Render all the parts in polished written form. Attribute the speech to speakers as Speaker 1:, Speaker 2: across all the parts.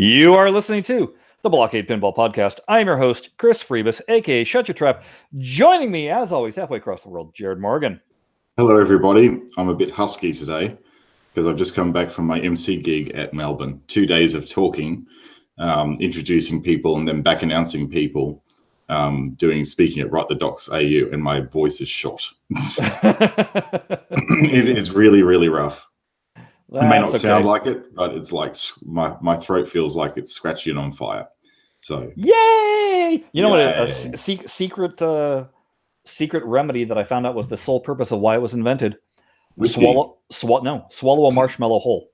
Speaker 1: You are listening to the BlahCade Pinball Podcast. I am your host, Chris Freebus, aka Shut Your Trap. Joining me, as always, halfway across the world, Jared Morgan.
Speaker 2: Hello, everybody. I'm a bit husky today because I've just come back from my MC gig at Melbourne. 2 days of talking, introducing people, and then back announcing people, speaking at Write the Docs AU, and my voice is shot. It's really, really rough. It may not sound like it, but it's like my throat feels like it's scratchy and on fire. So
Speaker 1: yay! You know what? A secret remedy that I found out was the sole purpose of why it was invented. Swallow a marshmallow whole.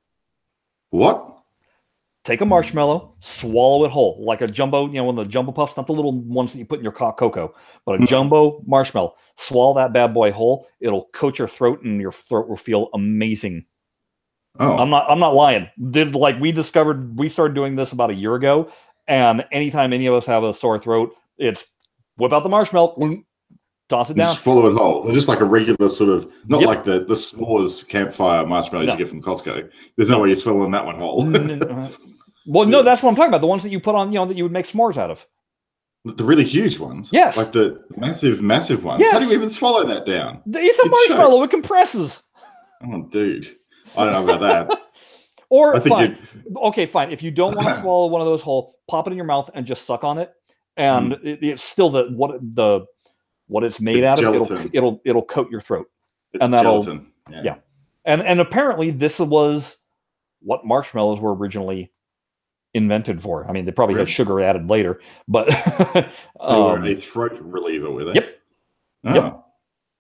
Speaker 2: What?
Speaker 1: Take a marshmallow, swallow it whole, like a jumbo. You know, one of the jumbo puffs, not the little ones that you put in your cocoa, but a jumbo marshmallow. Swallow that bad boy whole. It'll coat your throat, and your throat will feel amazing.
Speaker 2: Oh,
Speaker 1: I'm not lying. We started doing this about a year ago, and anytime any of us have a sore throat, it's whip out the marshmallow, toss it down,
Speaker 2: just swallow it whole. They're just like a regular sort of, not like the s'mores campfire marshmallows you get from Costco. There's no way you're swallowing that one whole.
Speaker 1: Well, no, that's what I'm talking about. The ones that you put on, that you would make s'mores out of.
Speaker 2: The really huge ones?
Speaker 1: Yes.
Speaker 2: Like the massive ones?
Speaker 1: Yes.
Speaker 2: How do you even swallow that down?
Speaker 1: It's a marshmallow. It compresses.
Speaker 2: Oh, dude. I don't know about that.
Speaker 1: Or fine. Okay, fine. If you don't want to swallow one of those whole, pop it in your mouth and just suck on it. And it's still what it's made out of. It'll coat your throat.
Speaker 2: It's gelatin.
Speaker 1: Yeah. And apparently this was what marshmallows were originally invented for. I mean, they probably had sugar added later, but
Speaker 2: they were a throat reliever with it.
Speaker 1: Yep.
Speaker 2: Oh,
Speaker 1: yep.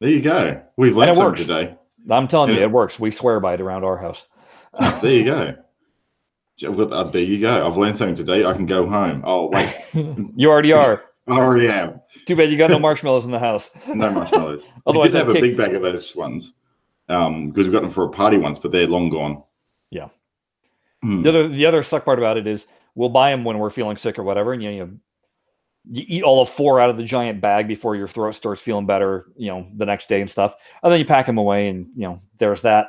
Speaker 2: There you go. We've learned something today.
Speaker 1: I'm telling you, it works. We swear by it around our house.
Speaker 2: There you go. There you go. I've learned something today. I can go home. Oh, wait.
Speaker 1: You already are.
Speaker 2: I already am.
Speaker 1: Too bad you got no marshmallows in the house.
Speaker 2: No marshmallows. Otherwise, we did have a big bag of those ones because we got them for a party once, but they're long gone.
Speaker 1: Yeah. The other suck part about it is we'll buy them when we're feeling sick or whatever, and you eat all of 4 out of the giant bag before your throat starts feeling better, the next day and stuff. And then you pack them away, and there's that.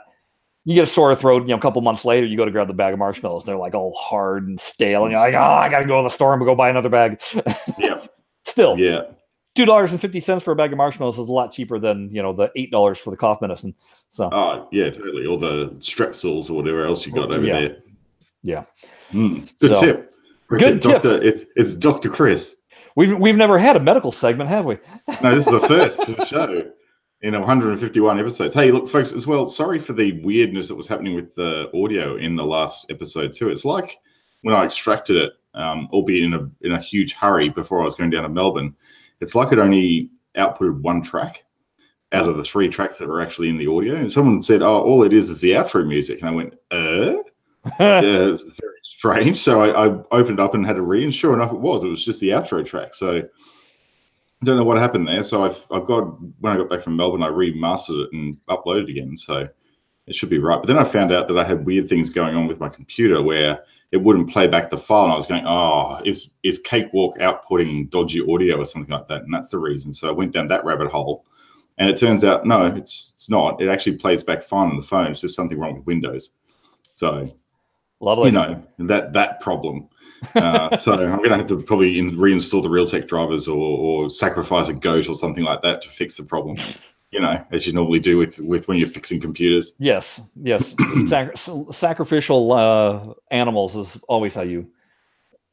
Speaker 1: You get a sore throat, a couple months later, you go to grab the bag of marshmallows. They're like all hard and stale, and you're like, I gotta go to the store and go buy another bag.
Speaker 2: Yeah.
Speaker 1: Still,
Speaker 2: yeah.
Speaker 1: $2.50 for a bag of marshmallows is a lot cheaper than the $8 for the cough medicine. So.
Speaker 2: Oh yeah, totally. Or the Strepsils or whatever else you got over there.
Speaker 1: Yeah.
Speaker 2: Good tip.
Speaker 1: Good tip.
Speaker 2: It's Dr. Chris.
Speaker 1: We've never had a medical segment, have we?
Speaker 2: No, this is the first for the show in 151 episodes. Hey, look, folks, as well, sorry for the weirdness that was happening with the audio in the last episode too. It's like when I extracted it, albeit in a huge hurry before I was going down to Melbourne, it's like it only outputted 1 track out of the 3 tracks that were actually in the audio. And someone said, "Oh, all it is the outro music," and I went, It's very strange. So I opened up and had a read, and sure enough, it was just the outro track. So I don't know what happened there. So when I got back from Melbourne, I remastered it and uploaded it again. So it should be right. But then I found out that I had weird things going on with my computer where it wouldn't play back the file. And I was going, is Cakewalk outputting dodgy audio or something like that? And that's the reason. So I went down that rabbit hole. And it turns out, no, it's not. It actually plays back fine on the phone. It's just something wrong with Windows. So...
Speaker 1: Lovely.
Speaker 2: That problem. So I'm going to have to probably reinstall the Realtek drivers or sacrifice a goat or something like that to fix the problem, as you normally do with when you're fixing computers.
Speaker 1: Yes. Sacrificial animals is always how you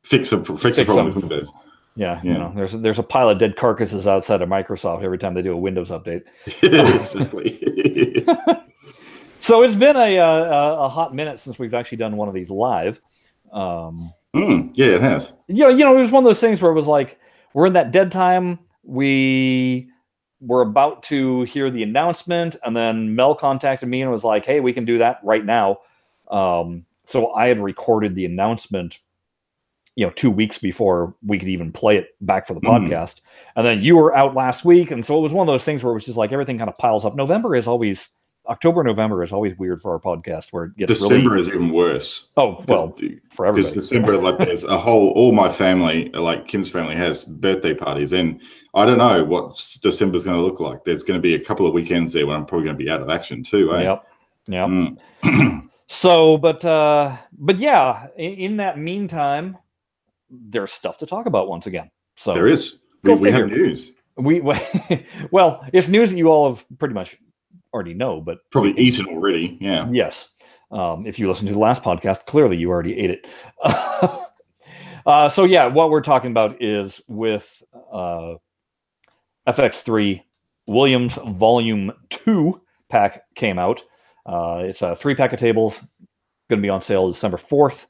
Speaker 2: fix a problem with Windows.
Speaker 1: Yeah. There's a pile of dead carcasses outside of Microsoft every time they do a Windows update.
Speaker 2: Exactly.
Speaker 1: So it's been a hot minute since we've actually done one of these live.
Speaker 2: Yeah, it has.
Speaker 1: It was one of those things where it was like, we're in that dead time. We were about to hear the announcement, and then Mel contacted me and was like, hey, we can do that right now. So I had recorded the announcement, 2 weeks before we could even play it back for the podcast. And then you were out last week. And so it was one of those things where it was just like everything kind of piles up. October, November is always weird for our podcast where it gets
Speaker 2: December is even worse.
Speaker 1: Oh, well, for everybody.
Speaker 2: Because December, there's all my family, like Kim's family, has birthday parties. And I don't know what December's going to look like. There's going to be a couple of weekends there when I'm probably going to be out of action too. Eh?
Speaker 1: Yep. So, but yeah, in that meantime, there's stuff to talk about once again. So
Speaker 2: There is.
Speaker 1: go
Speaker 2: We have
Speaker 1: figure.
Speaker 2: news.
Speaker 1: Well, it's news that you all have pretty much already know, but
Speaker 2: Probably eaten already. Yeah.
Speaker 1: yes. If you listen to the last podcast, clearly you already ate it. So yeah, what we're talking about is with FX3 Williams Volume 2 pack came out. It's a 3-pack of tables, going to be on sale December 4th.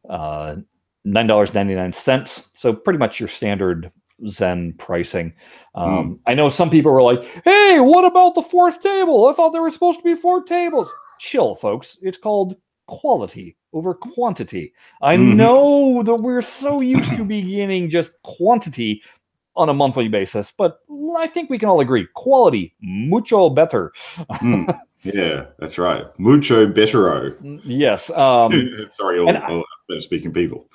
Speaker 1: $9.99. So pretty much your standard Zen pricing. I know some people were like, hey, what about the 4th table? I thought there were supposed to be 4 tables. Chill, folks. It's called quality over quantity. I know that we're so used to beginning just quantity on a monthly basis, but I think we can all agree quality mucho better.
Speaker 2: Yeah, that's right. Mucho bettero.
Speaker 1: Yes.
Speaker 2: Sorry, all Spanish-speaking people.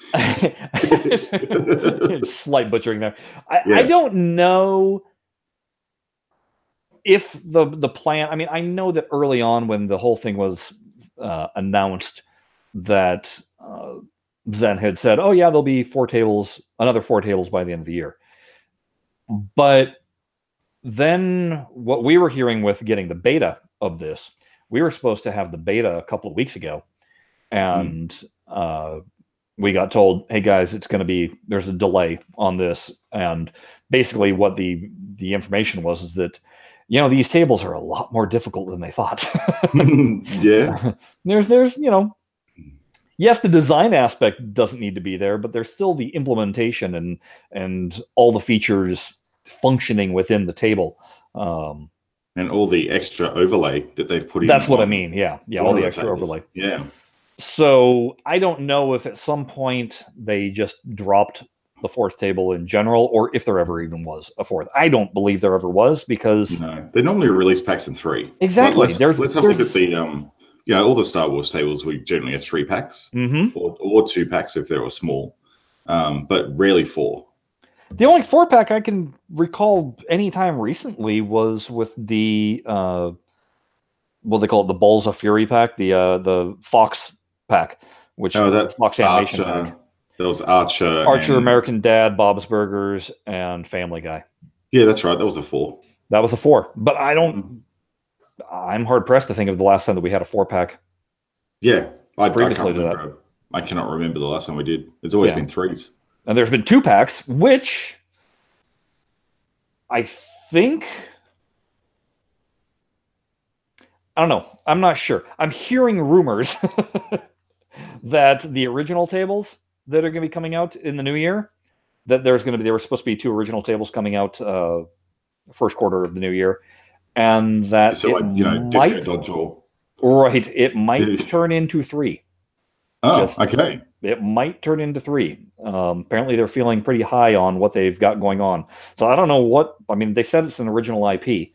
Speaker 1: Slight butchering there. I don't know if the plan. I mean, I know that early on when the whole thing was announced, that Zen had said, "Oh yeah, there'll be 4 tables, another 4 tables by the end of the year." But then what we were hearing with getting the beta of this, we were supposed to have the beta a couple of weeks ago, and we got told, hey guys, there's a delay on this. And basically what the information was is that, these tables are a lot more difficult than they thought.
Speaker 2: Yeah.
Speaker 1: There's yes, the design aspect doesn't need to be there, but there's still the implementation and all the features functioning within the table.
Speaker 2: And all the extra overlay that they've put in.
Speaker 1: That's what I mean. Yeah. All the extra overlay.
Speaker 2: Yeah.
Speaker 1: So I don't know if at some point they just dropped the 4th table in general, or if there ever even was a 4th. I don't believe there ever was, because
Speaker 2: they normally release packs in 3.
Speaker 1: Exactly.
Speaker 2: Let's have a look at the all the Star Wars tables. We generally have 3 packs, or 2 packs if they were small, but rarely 4.
Speaker 1: The only 4-pack I can recall anytime recently was with the what they call it, the Balls of Fury pack, the Fox pack, which Fox animation pack.
Speaker 2: That was Archer,
Speaker 1: American Dad, Bob's Burgers, and Family Guy.
Speaker 2: Yeah, that's right. That was a 4.
Speaker 1: That was a 4, but I don't. I'm hard pressed to think of the last time that we had a 4-pack.
Speaker 2: Yeah, I can't
Speaker 1: remember.
Speaker 2: That. I cannot remember the last time we did. It's always been 3s.
Speaker 1: And there's been 2 packs, which I think, I don't know. I'm not sure. I'm hearing rumors that the original tables that are going to be coming out in the new year, that there were supposed to be 2 original tables coming out first quarter of the new year, and that
Speaker 2: Disco Dodgeball.
Speaker 1: Right, it might turn into 3.
Speaker 2: Oh, okay.
Speaker 1: It might turn into 3. Apparently, they're feeling pretty high on what they've got going on. So I don't know what. I mean, they said it's an original IP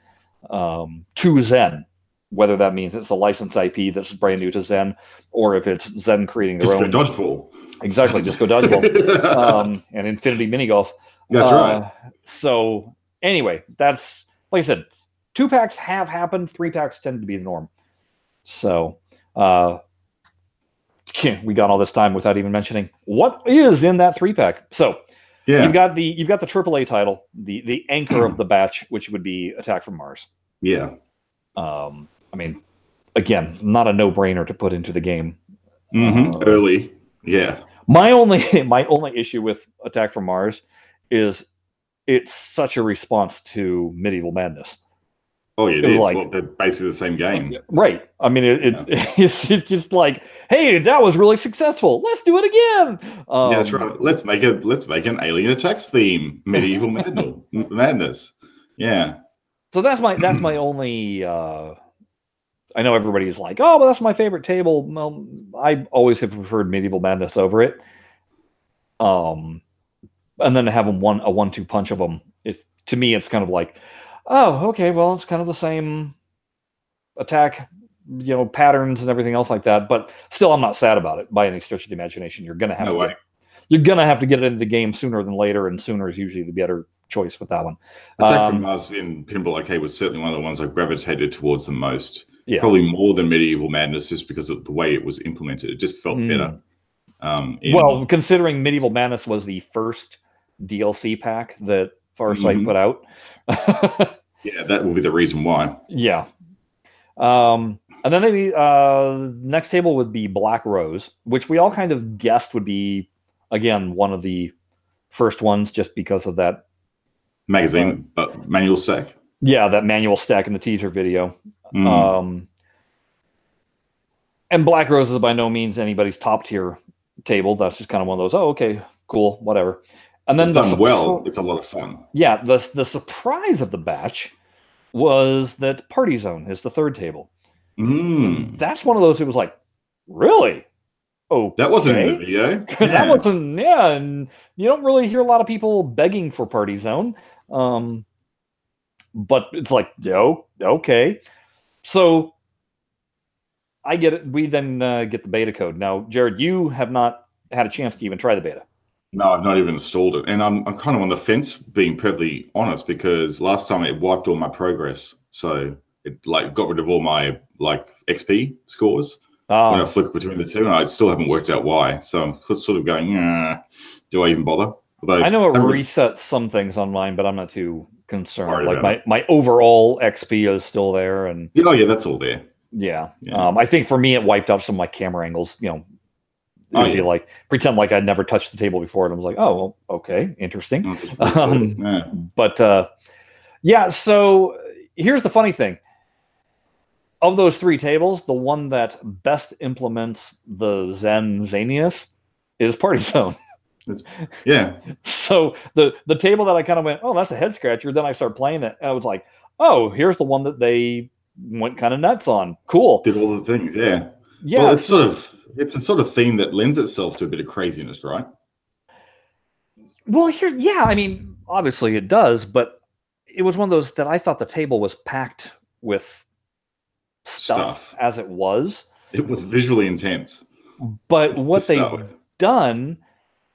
Speaker 1: to Zen. Whether that means it's a licensed IP that's brand new to Zen, or if it's Zen creating their own.
Speaker 2: Disco Dodgeball.
Speaker 1: Exactly, Disco Dodgeball and Infinity Mini Golf.
Speaker 2: That's right.
Speaker 1: So anyway, that's like I said. 2 packs have happened. 3 packs tend to be the norm. So. We got all this time without even mentioning what is in that 3-pack. So you've got the AAA title, the anchor of the batch, which would be Attack from Mars.
Speaker 2: Yeah.
Speaker 1: I mean, again, not a no-brainer to put into the game.
Speaker 2: Early. Yeah.
Speaker 1: My only issue with Attack from Mars is it's such a response to Medieval Madness.
Speaker 2: Oh, yeah, it is. They're basically the same game.
Speaker 1: Right. I mean, it's just like, hey, that was really successful. Let's do it again.
Speaker 2: Yeah, that's right. Let's make an Alien Attacks theme. Medieval Madness. Yeah.
Speaker 1: So that's my only. I know everybody's like, oh, but that's my favorite table. Well, I always have preferred Medieval Madness over it. And then to have a 1-2 punch of them, to me, it's kind of like, oh, okay, well, it's kind of the same attack, patterns and everything else like that. But still, I'm not sad about it by any stretch of the imagination. You're gonna have to get it into the game sooner than later, and sooner is usually the better choice with that one.
Speaker 2: Attack from Mars in Pinball BlahCade was certainly one of the ones I gravitated towards the most.
Speaker 1: Yeah.
Speaker 2: Probably more than Medieval Madness, just because of the way it was implemented. It just felt better.
Speaker 1: Well, considering Medieval Madness was the first DLC pack that Farsight put out.
Speaker 2: Yeah, that will be the reason why.
Speaker 1: Yeah. And then maybe next table would be Black Rose, which we all kind of guessed would be, again, one of the first ones just because of that
Speaker 2: magazine, but manual stack.
Speaker 1: Yeah, that manual stack in the teaser video. And Black Rose is by no means anybody's top tier table. That's just kind of one of those, oh, okay, cool, whatever. And then
Speaker 2: done well, it's a lot of fun.
Speaker 1: Yeah, the surprise of the batch was that Party Zone is the third table. That's one of those. It was like, really? Oh,
Speaker 2: that wasn't in the video.
Speaker 1: Yeah. That wasn't. Yeah, and you don't really hear a lot of people begging for Party Zone. But it's like, yo, okay. So I get it. We then get the beta code. Now, Jared, you have not had a chance to even try the beta.
Speaker 2: No, I've not even installed it. And I'm kind of on the fence, being perfectly honest, because last time it wiped all my progress. So it like got rid of all my like XP scores when I flicked between the two, and I still haven't worked out why. So I'm sort of going, do I even bother? Although
Speaker 1: I know it resets some things on mine, but I'm not too concerned. Like my overall XP is still there, and
Speaker 2: yeah, that's all there.
Speaker 1: Yeah. I think for me it wiped out some of my camera angles. You know, it would be like pretend like I'd never touched the table before, and I was like, oh, well, okay, interesting. But yeah. So here's the funny thing. Of those three tables, the one that best implements the zaniness is Party Zone.
Speaker 2: Yeah.
Speaker 1: So the table that I kind of went, oh, that's a head scratcher. Then I started playing it, and I was like, oh, here's the one that they went kind of nuts on. Cool.
Speaker 2: Did all the things, yeah.
Speaker 1: Yeah.
Speaker 2: Well, it's a sort of theme that lends itself to a bit of craziness, right?
Speaker 1: Well, I mean, obviously it does, but it was one of those that I thought the table was packed with stuff as it was.
Speaker 2: It was visually intense.
Speaker 1: But what they've done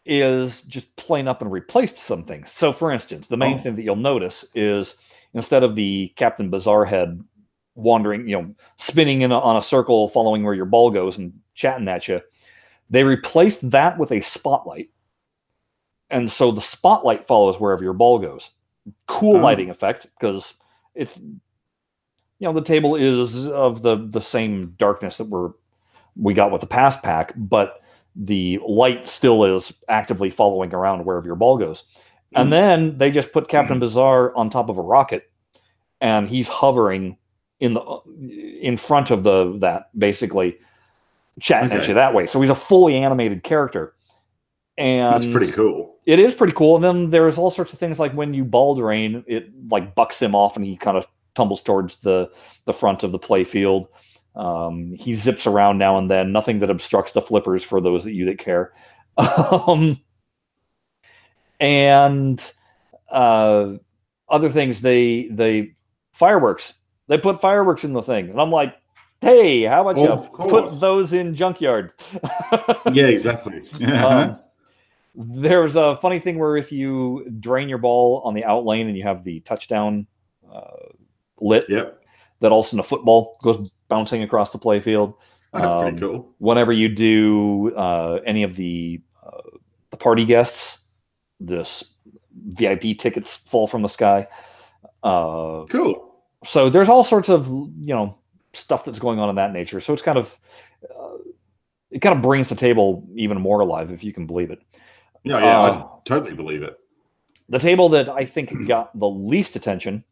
Speaker 1: is just plain up and replaced some things. So, for instance, the main thing that you'll notice is instead of the Captain Bizarre head wandering, spinning on a circle, following where your ball goes and chatting at you, they replaced that with a spotlight. And so the spotlight follows wherever your ball goes. Cool lighting effect, because it's, the table is of the same darkness that we got with the past pack, but the light still is actively following around wherever your ball goes. And then they just put Captain Bizarre on top of a rocket, and he's hovering in front of that, basically chatting at you that way. So he's a fully animated character. And
Speaker 2: that's pretty cool.
Speaker 1: It is pretty cool. And then there's all sorts of things like when you ball drain, it like bucks him off and he kind of tumbles towards the front of the play field. He zips around now and then. Nothing that obstructs the flippers for those of you that care. And other things, they fireworks. They put fireworks in the thing, and I'm like, hey, how about you put those in Junkyard?
Speaker 2: Yeah, exactly.
Speaker 1: There's a funny thing where if you drain your ball on the out lane and you have the touchdown lit, that all of a sudden a football goes bouncing across the play field.
Speaker 2: That's pretty cool.
Speaker 1: Whenever you do any of the party guests, this VIP tickets fall from the sky.
Speaker 2: Cool.
Speaker 1: So there's all sorts of stuff that's going on in that nature. So it's kind of it kind of brings the table even more alive, if you can believe it.
Speaker 2: Yeah, I totally believe it.
Speaker 1: The table that I think got the least attention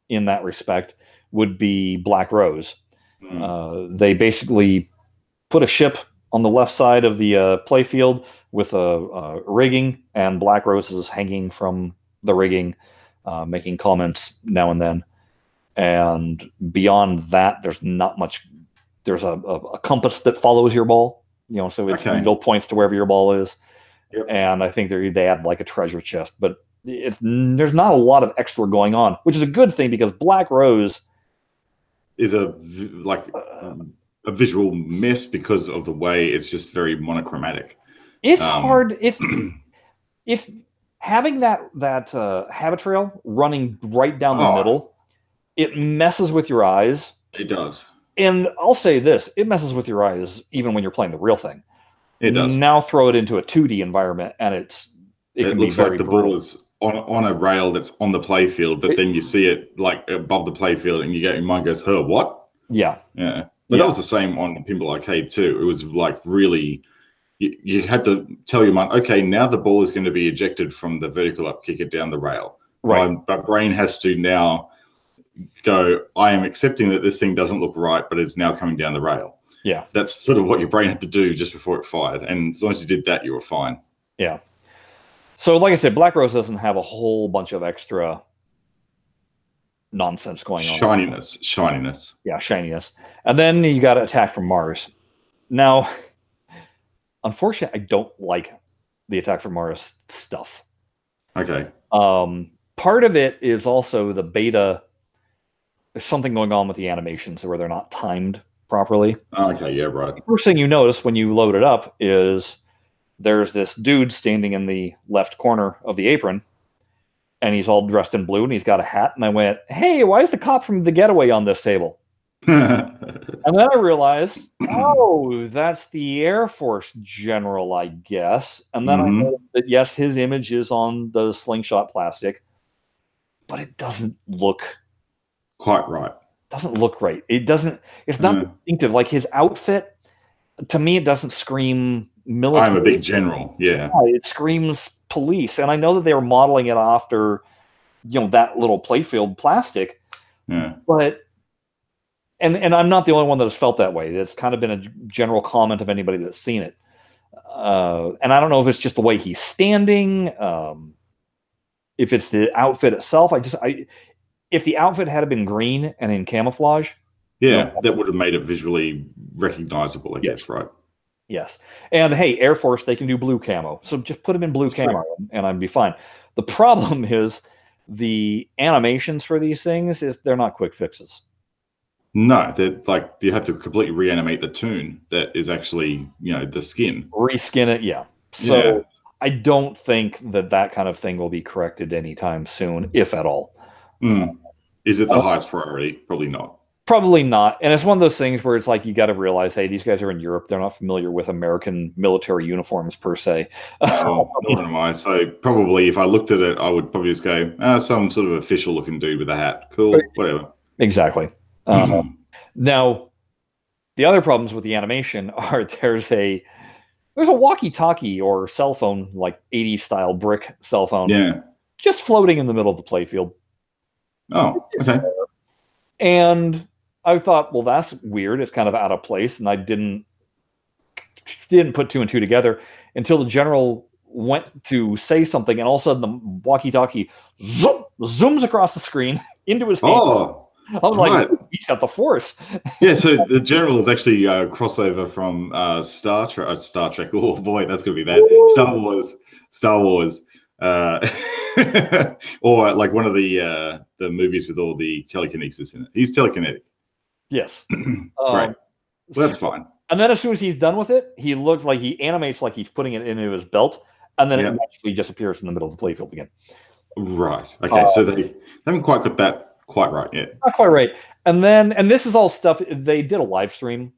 Speaker 1: in that respect would be Black Rose. They basically put a ship on the left side of the play field with a rigging, and Black Rose is hanging from the rigging, making comments now and then. And beyond that, there's not much. There's a compass that follows your ball, so it's needle points to wherever your ball is. Yep. And I think they add like a treasure chest, but there's not a lot of extra going on, which is a good thing because Black Rose
Speaker 2: is a visual mess because of the way it's just very monochromatic.
Speaker 1: It's hard. It's having that habit trail running right down the middle. It messes with your eyes.
Speaker 2: It does.
Speaker 1: And I'll say this, it messes with your eyes even when you're playing the real thing.
Speaker 2: It does.
Speaker 1: Now throw it into a 2D environment, and it can
Speaker 2: looks
Speaker 1: be very
Speaker 2: like the
Speaker 1: brutal.
Speaker 2: ball is on a rail that's on the playfield, but then you see it like above the playfield, and your mind goes, "Huh, what?"
Speaker 1: Yeah.
Speaker 2: Yeah. But that was the same on Pinball Arcade too. It was like really, you had to tell your mind, okay, now the ball is going to be ejected from the vertical up kicker down the rail.
Speaker 1: Right.
Speaker 2: My brain has to now go, I am accepting that this thing doesn't look right, but it's now coming down the rail.
Speaker 1: Yeah.
Speaker 2: That's sort of what your brain had to do just before it fired. And as long as you did that, you were fine.
Speaker 1: Yeah. So like I said, Black Rose doesn't have a whole bunch of extra nonsense going on.
Speaker 2: Shininess.
Speaker 1: Yeah, shininess. And then you got Attack from Mars. Now, unfortunately, I don't like the Attack from Mars stuff.
Speaker 2: Okay.
Speaker 1: Part of it is also the beta. There's something going on with the animations where they're not timed properly.
Speaker 2: Okay, yeah, right.
Speaker 1: The first thing you notice when you load it up is there's this dude standing in the left corner of the apron, and he's all dressed in blue, and he's got a hat. And I went, hey, why is the cop from The Getaway on this table? And then I realized, oh, that's the Air Force general, I guess. And then I noticed that, yes, his image is on the slingshot plastic, but it doesn't look
Speaker 2: quite right.
Speaker 1: Doesn't look right. It doesn't, it's not distinctive. Like his outfit, to me, it doesn't scream military.
Speaker 2: I'm a big general, yeah.
Speaker 1: It screams police. And I know that they were modeling it after, that little playfield plastic.
Speaker 2: Yeah.
Speaker 1: But and I'm not the only one that has felt that way. It's kind of been a general comment of anybody that's seen it. And I don't know if it's just the way he's standing, if it's the outfit itself. If the outfit had been green and in camouflage,
Speaker 2: that would have made it visually recognizable, I guess, right?
Speaker 1: Yes. And hey, Air Force, they can do blue camo. So just put them in blue camo and I'd be fine. The problem is the animations for these things is they're not quick fixes.
Speaker 2: No, they're like you have to completely reanimate the toon that is actually, the skin.
Speaker 1: Reskin it, yeah. So I don't think that kind of thing will be corrected anytime soon, if at all.
Speaker 2: Is it the highest priority? Probably not.
Speaker 1: Probably not. And it's one of those things where it's like you got to realize, hey, these guys are in Europe. They're not familiar with American military uniforms per se.
Speaker 2: Nor am I. So probably if I looked at it, I would probably just go, some sort of official looking dude with a hat. Cool, whatever.
Speaker 1: Exactly. Now, the other problems with the animation are there's a walkie-talkie or cell phone, like 80s style brick cell phone, just floating in the middle of the playfield.
Speaker 2: Oh, okay.
Speaker 1: And I thought, well, that's weird. It's kind of out of place, and I didn't put two and two together until the general went to say something, and all of a sudden the walkie-talkie zooms across the screen into his hand.
Speaker 2: Oh.
Speaker 1: I was like, he's got the force.
Speaker 2: Yeah, so the general is actually a crossover from Star Trek. Oh boy, that's gonna be bad. Star Wars, or like one of the movies with all the telekinesis in it. He's telekinetic.
Speaker 1: Yes.
Speaker 2: Great. Well, that's fine.
Speaker 1: And then as soon as he's done with it, he looks like he animates like he's putting it into his belt, and then it actually just appears in the middle of the playfield again.
Speaker 2: Right. Okay. So they haven't quite got that quite right yet.
Speaker 1: Not quite right. And this is all stuff, they did a live stream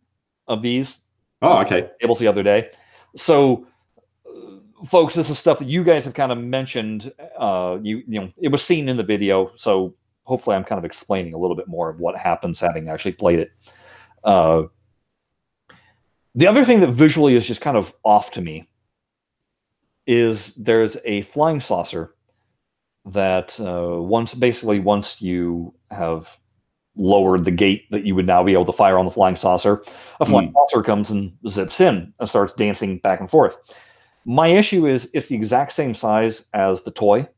Speaker 1: of these.
Speaker 2: Oh, okay.
Speaker 1: Tables the other day. So, folks, this is stuff that you guys have kind of mentioned. It was seen in the video, so hopefully I'm kind of explaining a little bit more of what happens having actually played it. The other thing that visually is just kind of off to me is there's a flying saucer that once you have lowered the gate that you would now be able to fire on the flying saucer, a flying saucer comes and zips in and starts dancing back and forth. My issue is it's the exact same size as the toy.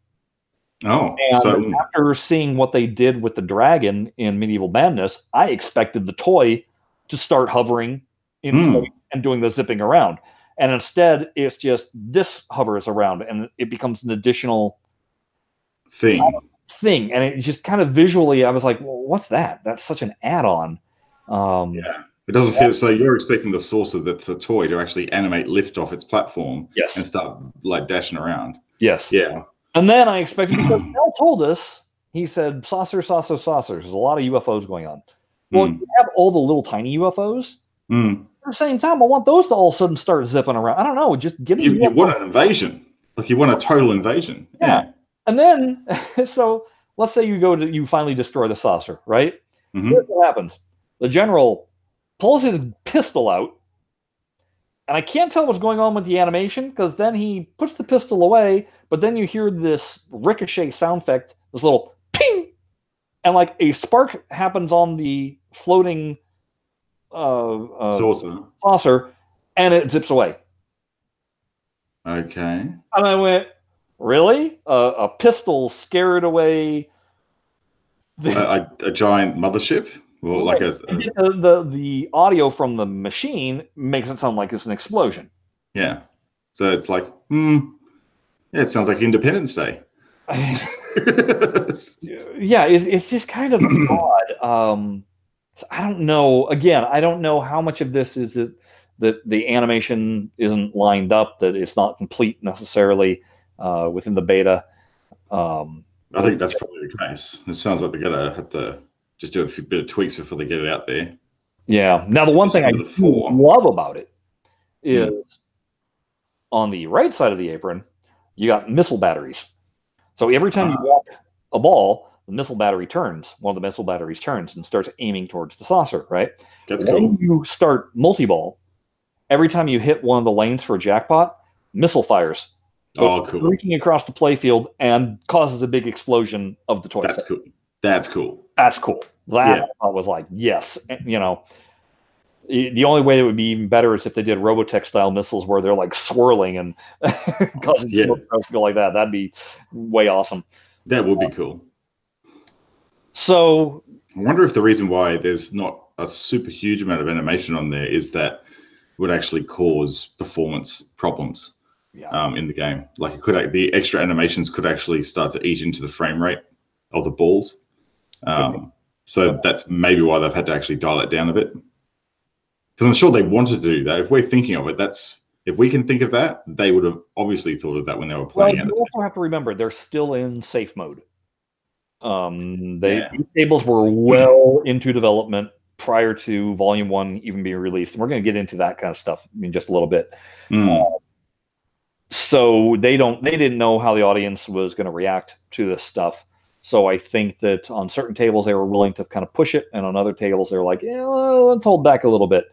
Speaker 2: Oh,
Speaker 1: and after seeing what they did with the dragon in Medieval Madness, I expected the toy to start hovering and doing the zipping around. And instead, it's just this hovers around and it becomes an additional thing. And it just kind of visually, I was like, well, what's that? That's such an add-on.
Speaker 2: It doesn't feel so. You're expecting the saucer that's the toy to actually animate lift off its platform and start like dashing around.
Speaker 1: Yes.
Speaker 2: Yeah.
Speaker 1: And then I expected, because Mel told us, he said, saucer, saucer, saucer. There's a lot of UFOs going on. Well,
Speaker 2: Mm.
Speaker 1: you have all the little tiny UFOs.
Speaker 2: Mm.
Speaker 1: At the same time, I want those to all of a sudden start zipping around. I don't know. Just give me
Speaker 2: You
Speaker 1: UFOs.
Speaker 2: want an invasion. Like, you want a total invasion.
Speaker 1: Yeah.
Speaker 2: Yeah.
Speaker 1: And then, so let's say you finally destroy the saucer, right? Here's
Speaker 2: Mm-hmm.
Speaker 1: what happens. The general pulls his pistol out, and I can't tell what's going on with the animation because then he puts the pistol away, but then you hear this ricochet sound effect, this little ping, and like a spark happens on the floating
Speaker 2: Saucer.
Speaker 1: saucer, and it zips away.
Speaker 2: Okay.
Speaker 1: And I went, really? A pistol scared away
Speaker 2: A giant mothership? Well, like
Speaker 1: the audio from the machine makes it sound like it's an explosion.
Speaker 2: yeah. So it's like, yeah, it sounds like Independence Day.
Speaker 1: Yeah, it's just kind of odd. I don't know. Again, I don't know how much of this is that the animation isn't lined up, that it's not complete necessarily within the beta.
Speaker 2: I think that's probably the case. It sounds like they're gonna have to just do a few bit of tweaks before they get it out there.
Speaker 1: Yeah. Now, the one thing I love about it is on the right side of the apron, you got missile batteries. So every time you walk a ball, the missile battery turns. One of the missile batteries turns and starts aiming towards the saucer, right?
Speaker 2: That's
Speaker 1: when
Speaker 2: cool.
Speaker 1: you start multi-ball, every time you hit one of the lanes for a jackpot, missile fires.
Speaker 2: Oh, cool.
Speaker 1: Streaking across the playfield and causes a big explosion of the toy.
Speaker 2: That's cool. That's cool.
Speaker 1: That's cool. That I was like, yes. You know, the only way it would be even better is if they did Robotech style missiles where they're like swirling and causing smoke to go like that. That'd be way awesome.
Speaker 2: That would be cool.
Speaker 1: So
Speaker 2: I wonder if the reason why there's not a super huge amount of animation on there is that it would actually cause performance problems in the game. Like, it could, the extra animations could actually start to eat into the frame rate of the balls. So that's maybe why they've had to actually dial it down a bit. Because I'm sure they wanted to do that. If we're thinking of it, if we can think of that, they would have obviously thought of that when they were playing it.
Speaker 1: You also have to remember they're still in safe mode. These tables were well into development prior to Volume 1 even being released. And we're going to get into that kind of stuff in just a little bit. So they didn't know how the audience was going to react to this stuff. So I think that on certain tables they were willing to kind of push it, and on other tables they were like, yeah, well, let's hold back a little bit.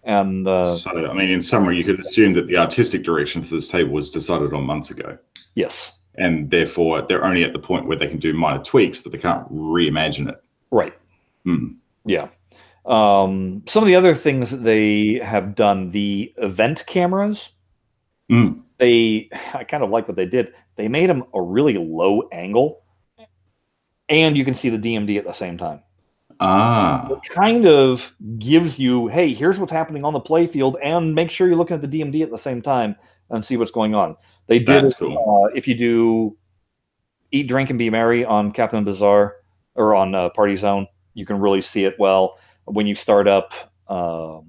Speaker 1: And
Speaker 2: so, I mean, in summary, you could assume that the artistic direction for this table was decided on months ago.
Speaker 1: Yes.
Speaker 2: And therefore, they're only at the point where they can do minor tweaks, but they can't reimagine it.
Speaker 1: Right. Yeah. Some of the other things that they have done, the event cameras, I kind of like what they did. They made them a really low angle, and you can see the DMD at the same time. It kind of gives you, hey, here's what's happening on the play field, and make sure you're looking at the DMD at the same time and see what's going on. They did cool. If you do Eat, Drink, and Be Merry on Captain Bizarre or on Party Zone, you can really see it well. When you start up, not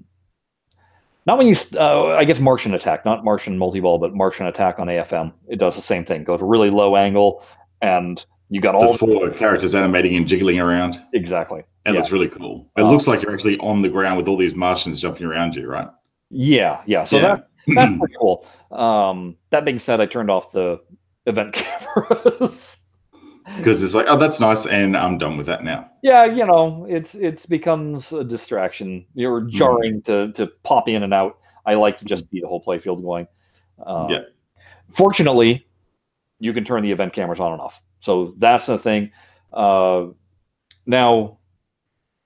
Speaker 1: when you, I guess Martian Attack, not Martian Multi-Ball, but Martian Attack on AFM. It does the same thing. Goes really low angle, and you got all
Speaker 2: the four characters animating and jiggling around.
Speaker 1: Exactly.
Speaker 2: It looks really cool. It looks like you're actually on the ground with all these Martians jumping around you, right?
Speaker 1: Yeah. So that's pretty cool. That being said, I turned off the event cameras.
Speaker 2: Because it's like, oh, that's nice, and I'm done with that now.
Speaker 1: Yeah, you know, it becomes a distraction. You're jarring to pop in and out. I like to just see the whole playfield going. Fortunately, you can turn the event cameras on and off. So that's the thing. Now,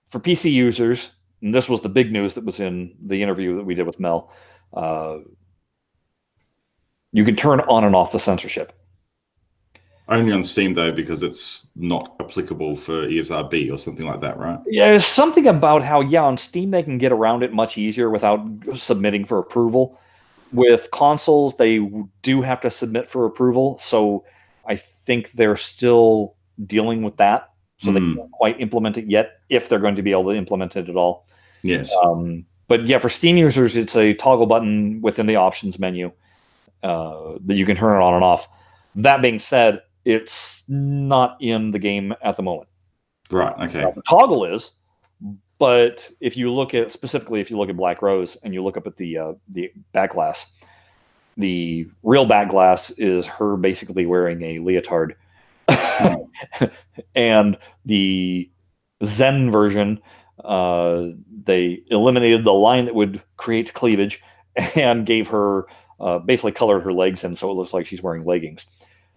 Speaker 1: for PC users, and this was the big news that was in the interview that we did with Mel, you can turn on and off the censorship.
Speaker 2: Only on Steam, though, because it's not applicable for ESRB or something like that, right?
Speaker 1: Yeah, there's something about how, on Steam they can get around it much easier without submitting for approval. With consoles, they do have to submit for approval, so I think they're still dealing with that. So they can't quite implement it yet, if they're going to be able to implement it at all.
Speaker 2: Yes.
Speaker 1: But yeah, for Steam users, it's a toggle button within the options menu that you can turn it on and off. That being said, it's not in the game at the moment.
Speaker 2: Right, okay.
Speaker 1: The toggle is, But if you look at specifically, if you look at Black Rose and you look up at the back glass, the real back glass is her basically wearing a leotard, and the Zen version, they eliminated the line that would create cleavage and gave her basically colored her legs in so it looks like she's wearing leggings.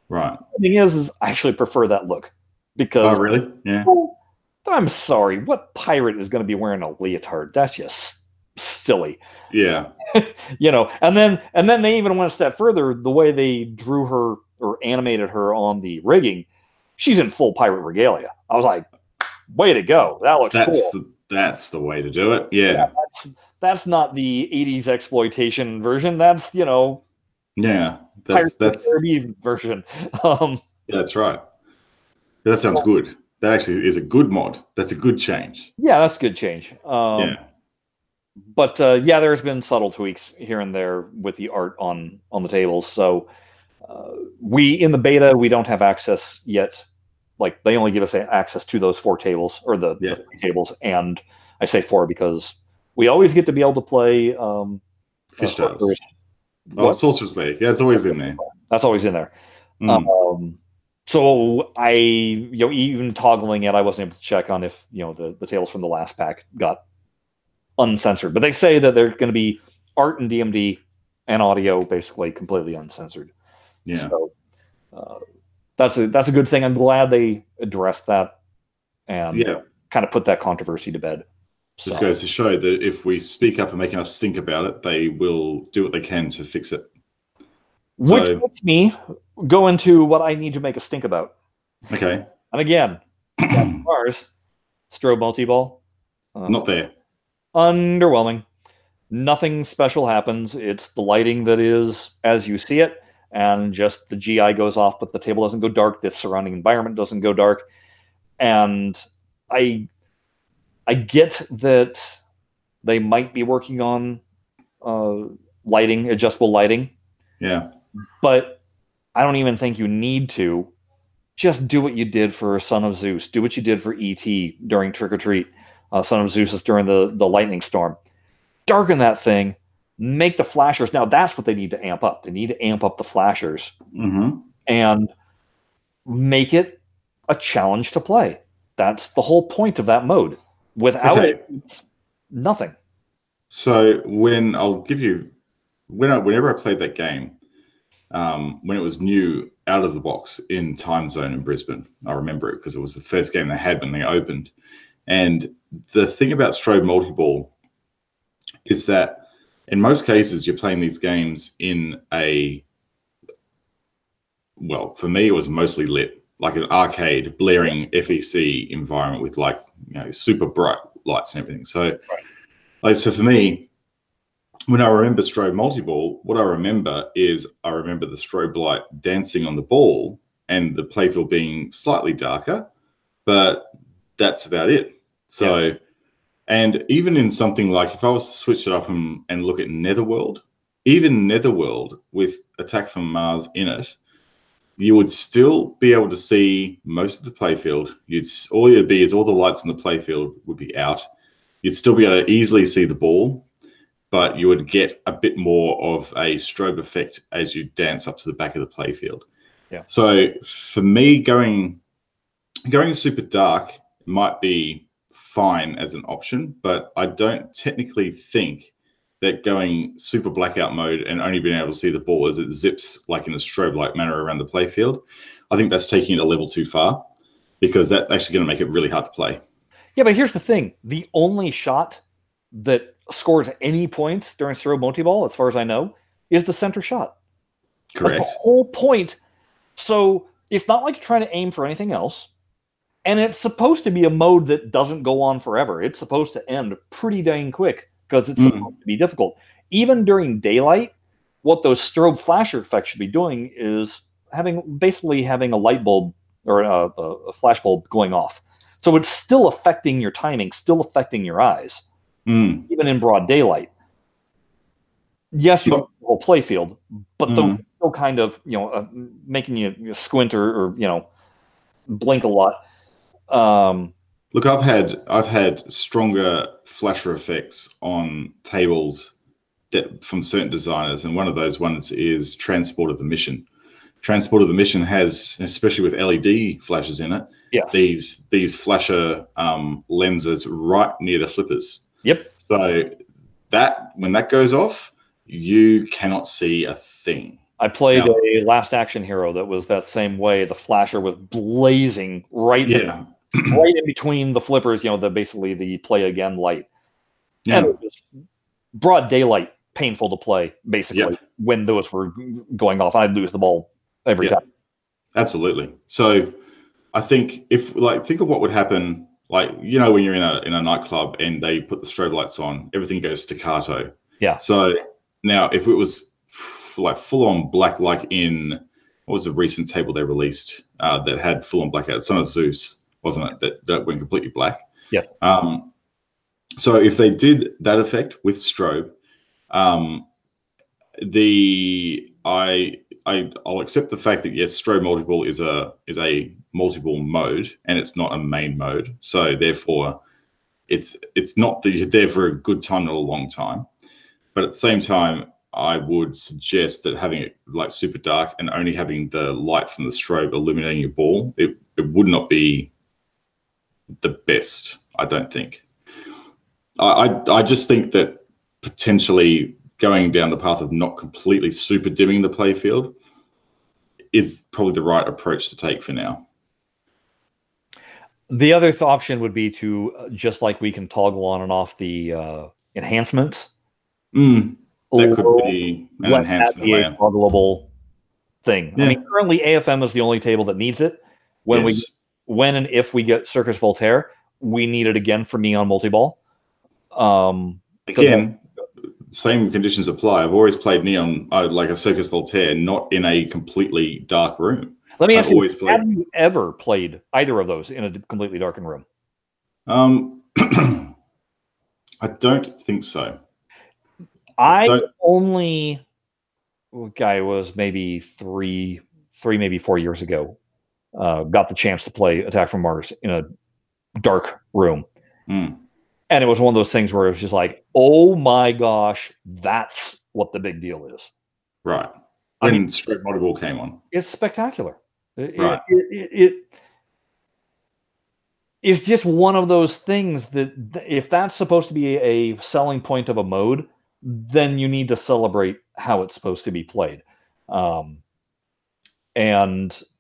Speaker 2: Right.
Speaker 1: The thing is I actually prefer that look because.
Speaker 2: Oh, really? Yeah.
Speaker 1: Well, I'm sorry. What pirate is going to be wearing a leotard? That's just silly.
Speaker 2: Yeah.
Speaker 1: And then they even went a step further. The way they drew her or animated her on the rigging, she's in full pirate regalia. I was like, way to go. That looks cool.
Speaker 2: That's the way to do it. Yeah.
Speaker 1: That's not the 80s exploitation version. That's,
Speaker 2: yeah. That's
Speaker 1: Caribbean version.
Speaker 2: Yeah, that's right. That sounds good. That actually is a good mod. That's a good change.
Speaker 1: Yeah, that's a good change.
Speaker 2: Yeah.
Speaker 1: But there's been subtle tweaks here and there with the art on the tables. So we in the beta we don't have access yet. Like they only give us access to those 4 tables or the 3 tables, and I say 4 because we always get to be able to play
Speaker 2: Fish Tales. Sorcerer's Lake. Yeah, it's always in there.
Speaker 1: That's always in there. So I, even toggling it, I wasn't able to check on if the tables from the last pack got uncensored. But they say that they're going to be art and DMD and audio basically completely uncensored.
Speaker 2: Yeah.
Speaker 1: So that's a good thing. I'm glad they addressed that and kind of put that controversy to bed.
Speaker 2: Just goes to show that if we speak up and make enough stink about it, they will do what they can to fix it.
Speaker 1: Which makes me go into what I need to make a stink about.
Speaker 2: Okay.
Speaker 1: And again, ours, strobe multi-ball.
Speaker 2: Not there.
Speaker 1: Underwhelming. Nothing special happens. It's the lighting that is as you see it, and just the GI goes off, but the table doesn't go dark. The surrounding environment doesn't go dark. And I get that they might be working on lighting, adjustable lighting.
Speaker 2: Yeah.
Speaker 1: But I don't even think you need to. Just do what you did for Son of Zeus. Do what you did for E.T. during Trick or Treat. Son of Zeus is during the lightning storm. Darken that thing. Make the flashers. Now that's what they need to amp up. They need to amp up the flashers and make it a challenge to play. That's the whole point of that mode. Without it, it's nothing.
Speaker 2: So whenever I played that game, when it was new out of the box in Time Zone in Brisbane, I remember it because it was the first game they had when they opened. And the thing about strobe multi-ball is that in most cases you're playing these games in for me it was mostly lit, like an arcade, blaring FEC environment with super bright lights and everything. So, so for me, when I remember strobe multi-ball, what I remember is the strobe light dancing on the ball and the playfield being slightly darker, but that's about it. So, and even in something like if I was to switch it up and look at Netherworld, even Netherworld with Attack from Mars in it, you would still be able to see most of the playfield. All you'd be is all the lights in the playfield would be out. You'd still be able to easily see the ball, but you would get a bit more of a strobe effect as you dance up to the back of the playfield.
Speaker 1: Yeah. So
Speaker 2: for me, going super dark might be fine as an option, but I don't technically think that going super blackout mode and only being able to see the ball as it zips like in a strobe-like manner around the playfield, I think that's taking it a level too far because that's actually going to make it really hard to play.
Speaker 1: Yeah, but here's the thing. The only shot that scores any points during strobe multi-ball, as far as I know, is the center shot.
Speaker 2: Correct.
Speaker 1: That's the whole point. So it's not like you're trying to aim for anything else. And it's supposed to be a mode that doesn't go on forever. It's supposed to end pretty dang quick because it's supposed to be difficult. Even during daylight, what those strobe flasher effects should be doing is basically having a light bulb or a flash bulb going off. So it's still affecting your timing, still affecting your eyes, even in broad daylight. Yes, you can the whole playfield, but those still kind of making you squint or blink a lot.
Speaker 2: Look, I've had stronger flasher effects on tables that from certain designers, and one of those ones is Transport of the Mission. Transport of the Mission has, especially with LED flashes in it,
Speaker 1: Yes.
Speaker 2: these flasher lenses right near the flippers.
Speaker 1: Yep.
Speaker 2: So that when that goes off, you cannot see a thing.
Speaker 1: I played a Last Action Hero that was that same way. The flasher was blazing right in between the flippers, basically the play again light. Yeah. And it was broad daylight, painful to play, basically, when those were going off. I'd lose the ball every time.
Speaker 2: Absolutely. So I think think of what would happen, when you're in a nightclub and they put the strobe lights on, everything goes staccato.
Speaker 1: Yeah.
Speaker 2: So now if it was like full on black, like in what was the recent table they released that had full on blackout? Son of Zeus, wasn't it? That went completely black.
Speaker 1: Yes.
Speaker 2: So if they did that effect with strobe, I'll accept the fact that yes, strobe multiple is a multiple mode and it's not a main mode. So therefore, it's not that you're there for a good time, not a long time. But at the same time, I would suggest that having it like super dark and only having the light from the strobe illuminating your ball, it would not be the best, I don't think. I just think that potentially going down the path of not completely super dimming the play field is probably the right approach to take for now.
Speaker 1: The other option would be to, just like we can toggle on and off the enhancements.
Speaker 2: That could be an enhancement layer.
Speaker 1: A toggleable thing. Yeah. I mean, currently AFM is the only table that needs it. When and if we get Circus Voltaire, we need it again for Neon Multiball.
Speaker 2: Again, same conditions apply. I've always played Neon like a Circus Voltaire, not in a completely dark room.
Speaker 1: Let me ask you, have you ever played either of those in a completely darkened room?
Speaker 2: I don't think so.
Speaker 1: Only guy was maybe three, maybe 4 years ago, got the chance to play Attack from Mars in a dark room. And it was one of those things where it was just like, oh my gosh, that's what the big deal is.
Speaker 2: Right. When Strobe Multiball came on.
Speaker 1: It's spectacular.
Speaker 2: Right.
Speaker 1: It's just one of those things that if that's supposed to be a selling point of a mode, then you need to celebrate how it's supposed to be played. And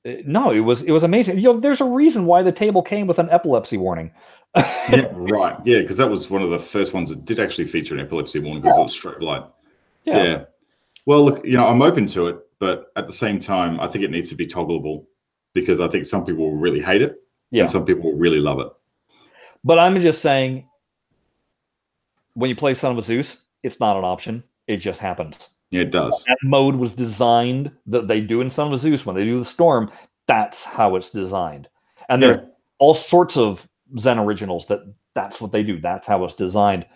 Speaker 1: no, it was amazing. There's a reason why the table came with an epilepsy warning.
Speaker 2: Right. Yeah, because that was one of the first ones that did actually feature an epilepsy warning because of the strobe light. Yeah. Well, look, I'm open to it, but at the same time, I think it needs to be toggleable because I think some people will really hate it and some people will really love it.
Speaker 1: But I'm just saying, when you play Son of Zeus, it's not an option. It just happens.
Speaker 2: Yeah, it does.
Speaker 1: That mode was designed that they do in Son of Zeus when they do the Storm. That's how it's designed. And there's all sorts of Zen originals that's what they do. That's how it's designed.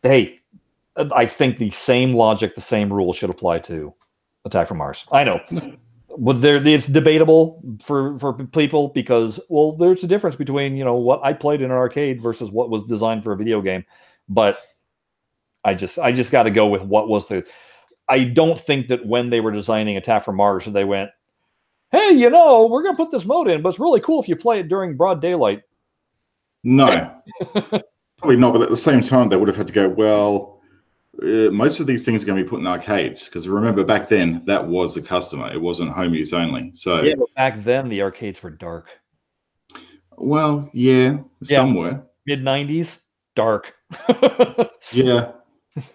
Speaker 1: Hey, I think the same logic, the same rules should apply to Attack from Mars. I know. But it's debatable for people because, well, there's a difference between, what I played in an arcade versus what was designed for a video game. But I just got to go with what was I don't think that when they were designing Attack from Mars, they went, hey, we're going to put this mode in, but it's really cool if you play it during broad daylight.
Speaker 2: No, probably not. But at the same time, they would have had to go, well, most of these things are going to be put in arcades because remember back then that was the customer. It wasn't home use only. So
Speaker 1: yeah, but back then the arcades were dark.
Speaker 2: Well, somewhere.
Speaker 1: Mid-90s, dark.
Speaker 2: Yeah.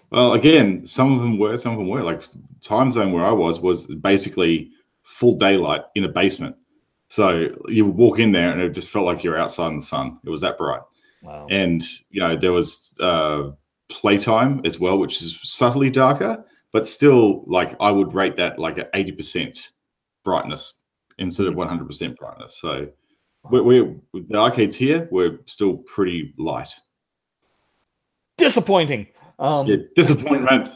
Speaker 2: Well, again, some of them were. Like Time Zone where I was basically full daylight in a basement. So you would walk in there and it just felt like you're outside in the sun. It was that bright.
Speaker 1: Wow.
Speaker 2: And, there was playtime as well, which is subtly darker, but still, like, I would rate that like at 80% brightness instead of 100% brightness. So the arcades here were still pretty light.
Speaker 1: Disappointing.
Speaker 2: Disappointment.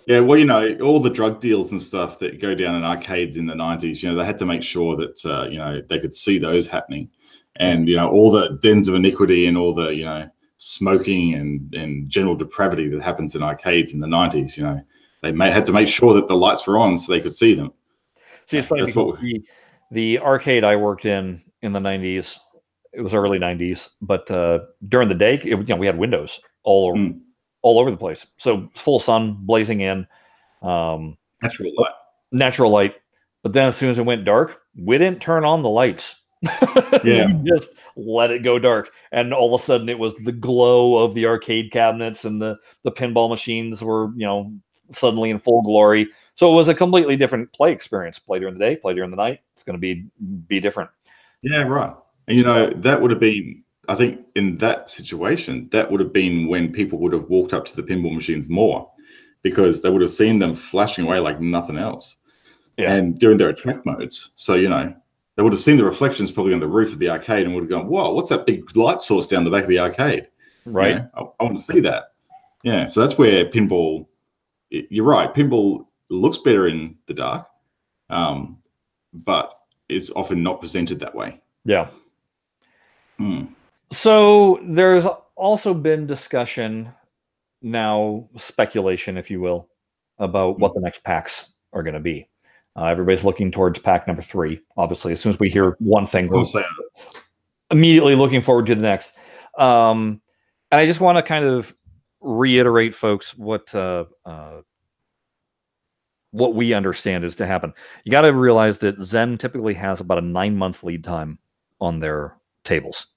Speaker 2: Yeah, well, all the drug deals and stuff that go down in arcades in the 90s, they had to make sure that, they could see those happening. and all the dens of iniquity and all the smoking and general depravity that happens in arcades in the 90s. They had to make sure that the lights were on so they could see them.
Speaker 1: See, it's funny because the arcade I worked in the 90s, it was early 90s, but during the day, we had windows all over the place. So full sun blazing in. Natural light. But then as soon as it went dark, we didn't turn on the lights.
Speaker 2: Yeah.
Speaker 1: We just let it go dark. And all of a sudden it was the glow of the arcade cabinets, and the pinball machines were, suddenly in full glory. So it was a completely different play experience. Play during the day, play during the night. It's going to be different.
Speaker 2: Yeah, right. And that would have been, I think, in that situation, that would have been when people would have walked up to the pinball machines more, because they would have seen them flashing away like nothing else. Yeah. And during their attract modes. So, they would have seen the reflections probably on the roof of the arcade and would have gone, whoa, what's that big light source down the back of the arcade?
Speaker 1: Right.
Speaker 2: I want to see that. Yeah. So that's where pinball, you're right, pinball looks better in the dark, but it's often not presented that way.
Speaker 1: Yeah. So there's also been discussion, now speculation, if you will, about what the next packs are going to be. Everybody's looking towards pack number 3. Obviously, as soon as we hear one thing, we're immediately looking forward to the next. And I just want to kind of reiterate, folks, what we understand is to happen. You got to realize that Zen typically has about a 9-month lead time on their tables.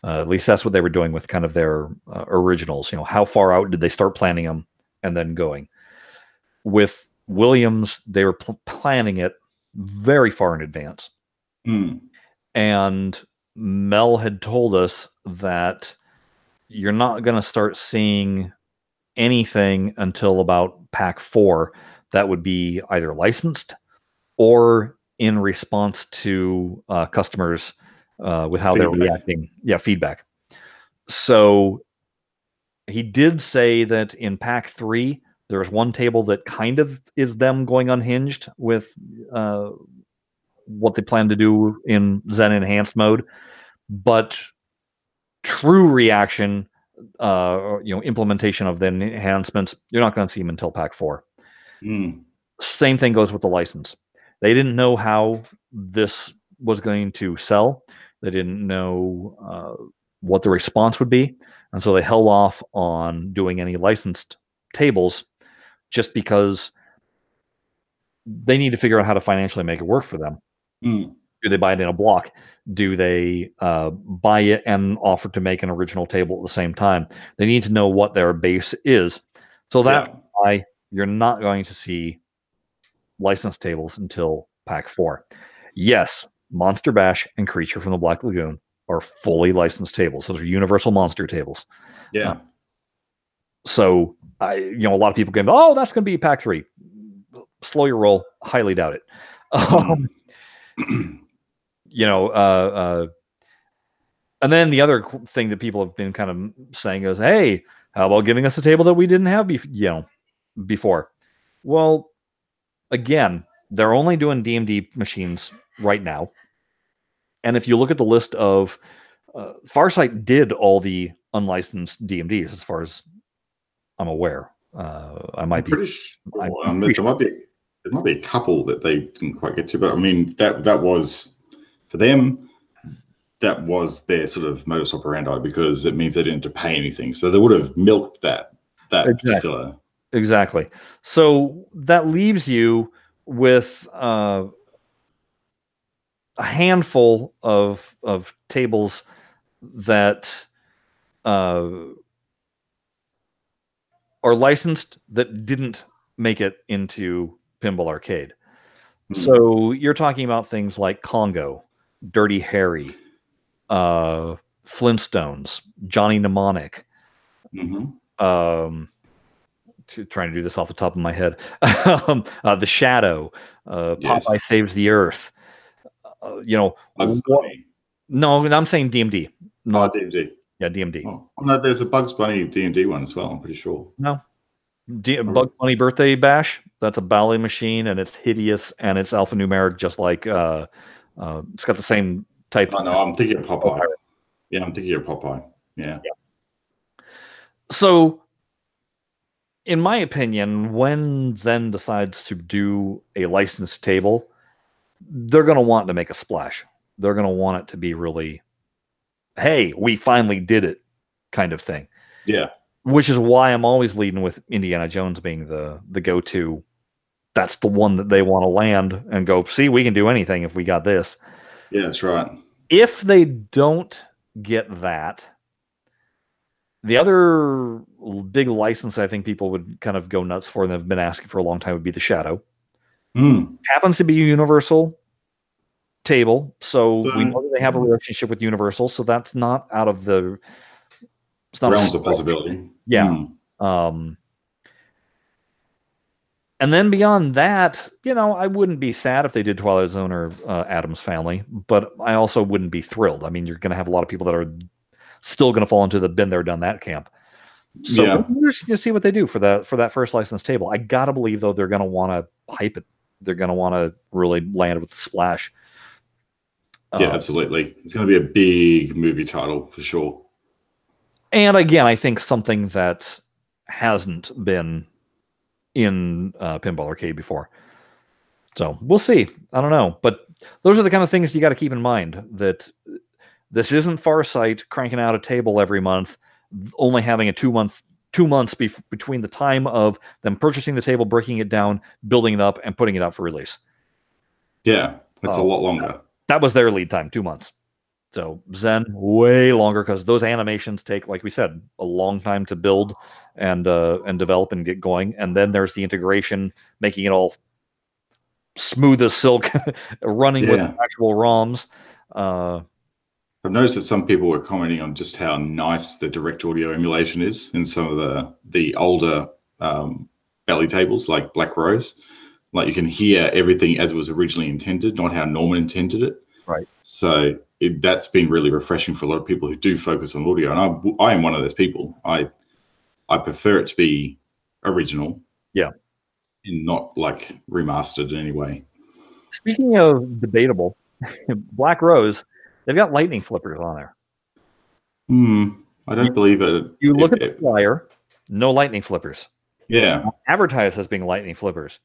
Speaker 1: At least that's what they were doing with kind of their originals. How far out did they start planning them and then going? With Williams, they were planning it very far in advance. And Mel had told us that you're not going to start seeing anything until about pack 4 that would be either licensed or in response to customers with how they're reacting. Yeah, feedback. So he did say that in pack 3, there's one table that kind of is them going unhinged with what they plan to do in Zen Enhanced mode, but true reaction, implementation of the enhancements, you're not going to see them until pack 4. Same thing goes with the license. They didn't know how this was going to sell. They didn't know what the response would be, and so they held off on doing any licensed tables, just because they need to figure out how to financially make it work for them. Do they buy it in a block? Do they buy it and offer to make an original table at the same time? They need to know what their base is. So that's why you're not going to see licensed tables until pack 4. Yes, Monster Bash and Creature from the Black Lagoon are fully licensed tables. Those are universal monster tables.
Speaker 2: Yeah.
Speaker 1: So a lot of people can go, oh, that's going to be pack 3. Slow your roll. Highly doubt it. And then the other thing that people have been kind of saying is, hey, how about giving us a table that we didn't have before? Well, again, they're only doing DMD machines right now. And if you look at the list of Farsight did all the unlicensed DMDs, as far as I'm aware. There might be
Speaker 2: a couple that they didn't quite get to, but I mean that was for them. That was their sort of modus operandi, because it means they didn't have to pay anything, so they would have milked that particular.
Speaker 1: Exactly. So that leaves you with a handful of tables that are licensed that didn't make it into Pinball Arcade. So you're talking about things like Congo, Dirty Harry, Flintstones, Johnny Mnemonic. Trying to do this off the top of my head. The Shadow, Popeye Saves the Earth.
Speaker 2: Bugs Bunny.
Speaker 1: No, I'm saying DMD.
Speaker 2: No, DMD.
Speaker 1: Yeah, DMD.
Speaker 2: Oh, no, there's a Bugs Bunny DMD one as well, I'm pretty sure.
Speaker 1: No. Bugs Bunny Birthday Bash, that's a ballet machine, and it's hideous, and it's alphanumeric, just like it's got the same type.
Speaker 2: I know. I'm thinking of Popeye. Yeah, I'm thinking of Popeye. Yeah.
Speaker 1: So, in my opinion, when Zen decides to do a licensed table, they're going to want to make a splash. They're going to want it to be really, hey, we finally did it kind of thing.
Speaker 2: Yeah.
Speaker 1: Which is why I'm always leading with Indiana Jones being the go-to. That's the one that they want to land and go, see, we can do anything if we got this.
Speaker 2: Yeah, that's right.
Speaker 1: If they don't get that, the other big license I think people would kind of go nuts for and have been asking for a long time would be the Shadow. Happens to be a Universal table, so we know that they have a relationship with Universal, so that's not out of the
Speaker 2: realms of possibility.
Speaker 1: Yeah. And then beyond that, I wouldn't be sad if they did Twilight Zone or Addams Family, but I also wouldn't be thrilled. I mean, you're going to have a lot of people that are still going to fall into the been there, done that camp. So we're just going to see what they do for that first licensed table. I got to believe, though, they're going to want to hype it. They're going to want to really land with a splash.
Speaker 2: Yeah, absolutely. It's going to be a big movie title for sure.
Speaker 1: And again, I think something that hasn't been in Pinball Arcade before. So we'll see. I don't know. But those are the kind of things you got to keep in mind, that this isn't Farsight cranking out a table every month, only having a 2 months between the time of them purchasing the table, breaking it down, building it up, and putting it out for release.
Speaker 2: Yeah, it's a lot longer.
Speaker 1: That was their lead time, 2 months. So Zen, way longer, because those animations take, like we said, a long time to build and develop and get going. And then there's the integration, making it all smooth as silk, running with actual ROMs.
Speaker 2: I've noticed that some people were commenting on just how nice the direct audio emulation is in some of the older belly tables, like Black Rose. Like, you can hear everything as it was originally intended, not how Norman intended it.
Speaker 1: Right.
Speaker 2: So that's been really refreshing for a lot of people who do focus on audio, and I am one of those people. I prefer it to be original, and not like remastered in any way.
Speaker 1: Speaking of debatable, Black Rose, they've got lightning flippers on there.
Speaker 2: I don't believe it.
Speaker 1: You look at the flyer, no lightning flippers.
Speaker 2: Yeah,
Speaker 1: advertised as being lightning flippers.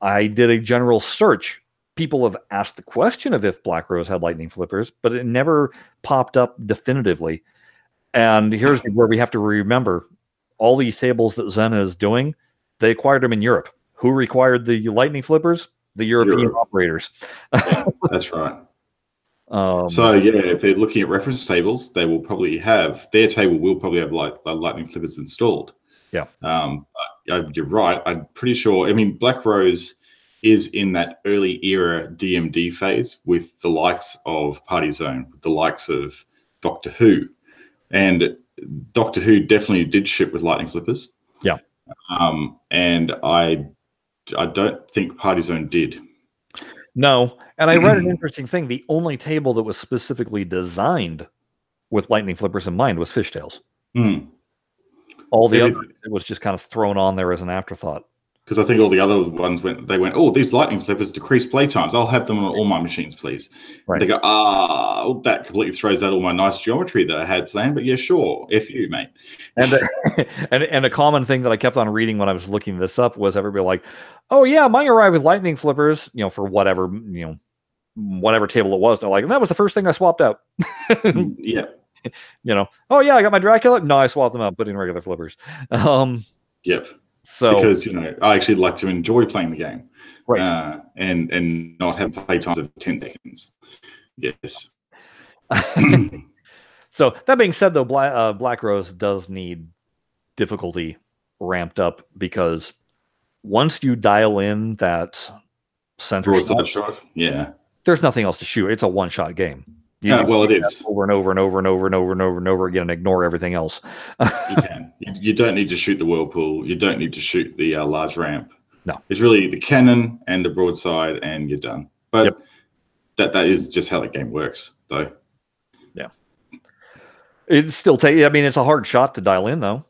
Speaker 1: I did a general search. People have asked the question of if Black Rose had lightning flippers, but it never popped up definitively. And here's where we have to remember, all these tables that Zen is doing, they acquired them in Europe. Who required the lightning flippers? The European operators.
Speaker 2: Yeah, that's right. So yeah, if they're looking at reference tables, they will probably have, their table will probably have lightning flippers installed.
Speaker 1: Yeah.
Speaker 2: You're right. I'm pretty sure. I mean, Black Rose is in that early era DMD phase with the likes of Party Zone, the likes of Doctor Who, and Doctor Who definitely did ship with lightning flippers.
Speaker 1: Yeah.
Speaker 2: And I don't think Party Zone did.
Speaker 1: No. And I read an interesting thing. The only table that was specifically designed with lightning flippers in mind was Fishtails. All the other, it was just kind of thrown on there as an afterthought.
Speaker 2: Because I think all the other ones went, oh, these lightning flippers decrease play times. I'll have them on all my machines, please. Right. They go, that completely throws out all my nice geometry that I had planned. But yeah, sure. F you, mate.
Speaker 1: And a common thing that I kept on reading when I was looking this up was everybody like, oh yeah, mine arrived with lightning flippers, for whatever, whatever table it was. They're like, and that was the first thing I swapped out.
Speaker 2: Yeah.
Speaker 1: Oh yeah, I got my Dracula. No, I swapped them out, put in regular flippers.
Speaker 2: Yep.
Speaker 1: So
Speaker 2: because I actually like to enjoy playing the game,
Speaker 1: right?
Speaker 2: And not have play times of 10 seconds. Yes.
Speaker 1: So that being said, though, Black Rose does need difficulty ramped up, because once you dial in that center
Speaker 2: shot,
Speaker 1: there's nothing else to shoot. It's a one-shot game.
Speaker 2: Well, it is
Speaker 1: over and over and over and over and over and over and over again, and ignore everything else.
Speaker 2: You can. You don't need to shoot the whirlpool. You don't need to shoot the large ramp.
Speaker 1: No,
Speaker 2: it's really the cannon and the broadside, and you're done. But that is just how the game works, though.
Speaker 1: Yeah, it still takes. I mean, it's a hard shot to dial in, though.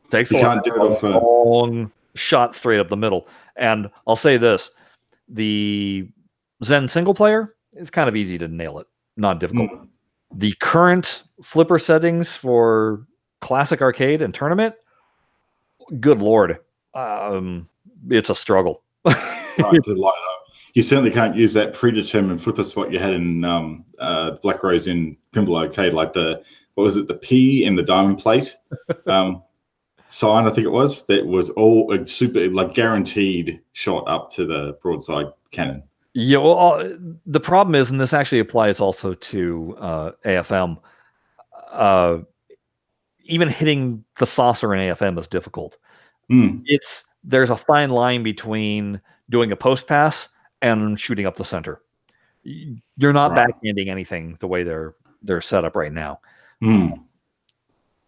Speaker 1: Takes a long shot straight up the middle. And I'll say this: the Zen single player, it's kind of easy to nail it. not difficult. The current flipper settings for Classic Arcade and Tournament, good lord, it's a struggle.
Speaker 2: Right, to light up. You certainly can't use that predetermined flipper spot you had in Black Rose in Pinball Arcade, like the, what was it, the P in the diamond plate sign, I think it was. That was all a super, like, guaranteed shot up to the broadside cannon.
Speaker 1: Yeah, well, the problem is, and this actually applies also to AFM, even hitting the saucer in AFM is difficult. There's a fine line between doing a post pass and shooting up the center. You're not backhanding anything the way they're set up right now.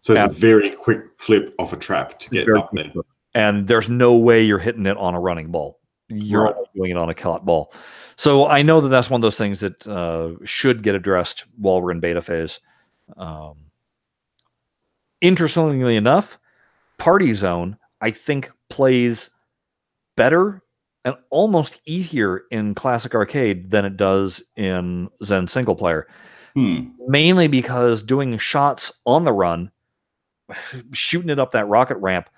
Speaker 2: So it's a very quick flip off a trap to get up there.
Speaker 1: And there's no way you're hitting it on a running ball. You're only doing it on a caught ball. So I know that that's one of those things that should get addressed while we're in beta phase. Interestingly enough, Party Zone, I think, plays better and almost easier in Classic Arcade than it does in Zen single player. Mainly because doing shots on the run, shooting it up that rocket ramp,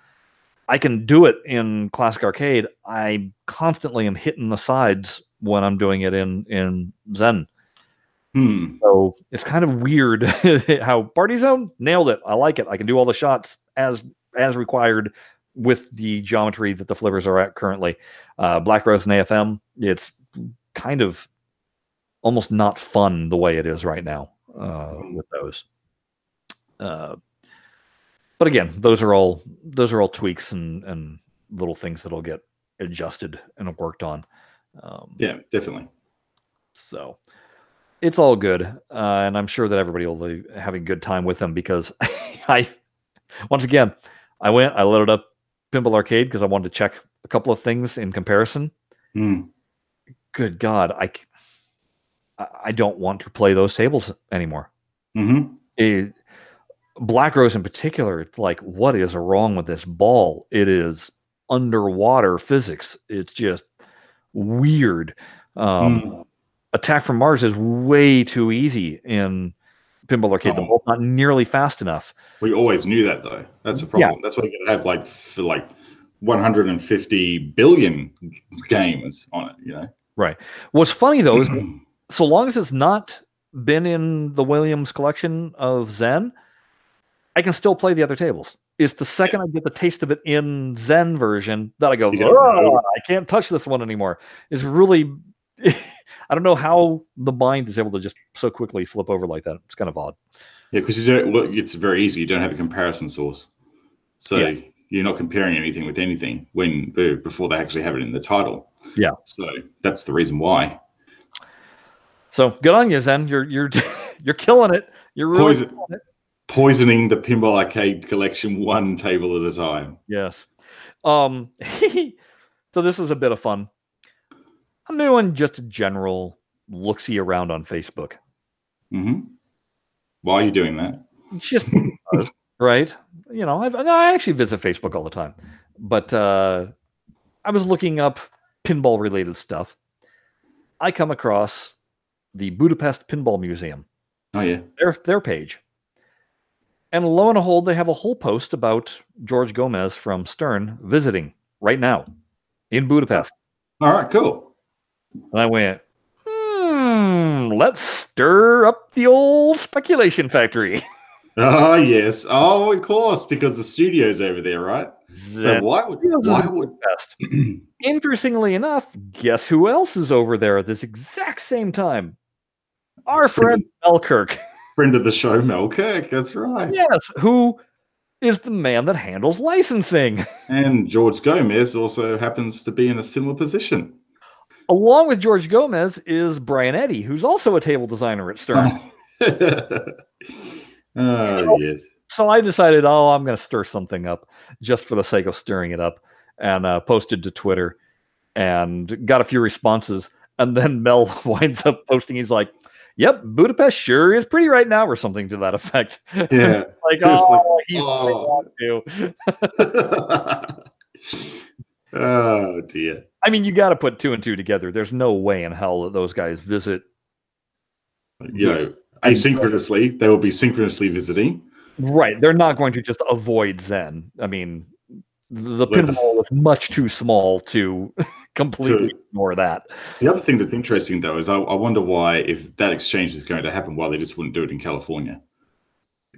Speaker 1: I can do it in Classic Arcade. I constantly am hitting the sides when I'm doing it in Zen. So it's kind of weird how Party Zone nailed it. I like it. I can do all the shots as required with the geometry that the flippers are at currently. Black Rose and AFM, it's kind of almost not fun the way it is right now with those. But again, those are all tweaks and little things that'll get adjusted and worked on.
Speaker 2: Yeah, definitely.
Speaker 1: So it's all good, and I'm sure that everybody will be having a good time with them, because once again, I loaded up Pinball Arcade because I wanted to check a couple of things in comparison. Good God, I don't want to play those tables anymore. Black Rose in particular, it's like, what is wrong with this ball? It is underwater physics. It's just weird. Attack from Mars is way too easy in Pinball Arcade. The ball's not nearly fast enough.
Speaker 2: We always knew that, though. That's a problem. That's why you gotta have for 150 billion games on it, you know? Right.
Speaker 1: What's funny though is, so long as it's not been in the Williams collection of Zen, I can still play the other tables. It's the second I get the taste of it in Zen version that I go, I can't touch this one anymore. It's really, I don't know how the mind is able to just so quickly flip over like that. It's kind of odd.
Speaker 2: Yeah, because it's very easy. You don't have a comparison source. So you're not comparing anything with anything before they actually have it in the title.
Speaker 1: Yeah.
Speaker 2: So that's the reason why.
Speaker 1: So good on you, Zen. You're killing it. You're really killing it.
Speaker 2: Poisoning the Pinball Arcade collection one table at a time.
Speaker 1: Yes. So this was a bit of fun. I'm doing just a general look-see around on Facebook.
Speaker 2: Why are you doing that?
Speaker 1: Just because, right? You know, I actually visit Facebook all the time. But I was looking up pinball-related stuff. I come across the Budapest Pinball Museum.
Speaker 2: Oh, yeah.
Speaker 1: Their page. And lo and behold, they have a whole post about George Gomez from Stern visiting right now in Budapest.
Speaker 2: All right, cool.
Speaker 1: And I went, let's stir up the old speculation factory.
Speaker 2: Oh, yes. Oh, of course, because the studio's over there, right? So why would
Speaker 1: Budapest? Interestingly enough, guess who else is over there at this exact same time? Our friend Mel Kirk.
Speaker 2: Friend of the show, Mel Kirk. That's right.
Speaker 1: Yes, who is the man that handles licensing.
Speaker 2: And George Gomez also happens to be in a similar position.
Speaker 1: Along with George Gomez is Brian Eddy, who's also a table designer at Stern.
Speaker 2: Yes.
Speaker 1: So I decided, I'm going to stir something up just for the sake of stirring it up, and posted to Twitter and got a few responses. And then Mel winds up posting, he's like, yep, Budapest sure is pretty right now, or something to that effect.
Speaker 2: Yeah.
Speaker 1: He's wrong too.
Speaker 2: Oh, dear.
Speaker 1: I mean, you got to put two and two together. There's no way in hell that those guys visit
Speaker 2: You know, asynchronously, they will be synchronously visiting.
Speaker 1: Right. They're not going to just avoid Zen. I mean, the pinball is much too small to completely ignore that.
Speaker 2: The other thing that's interesting, though, is I wonder why, if that exchange was going to happen, why they just wouldn't do it in California.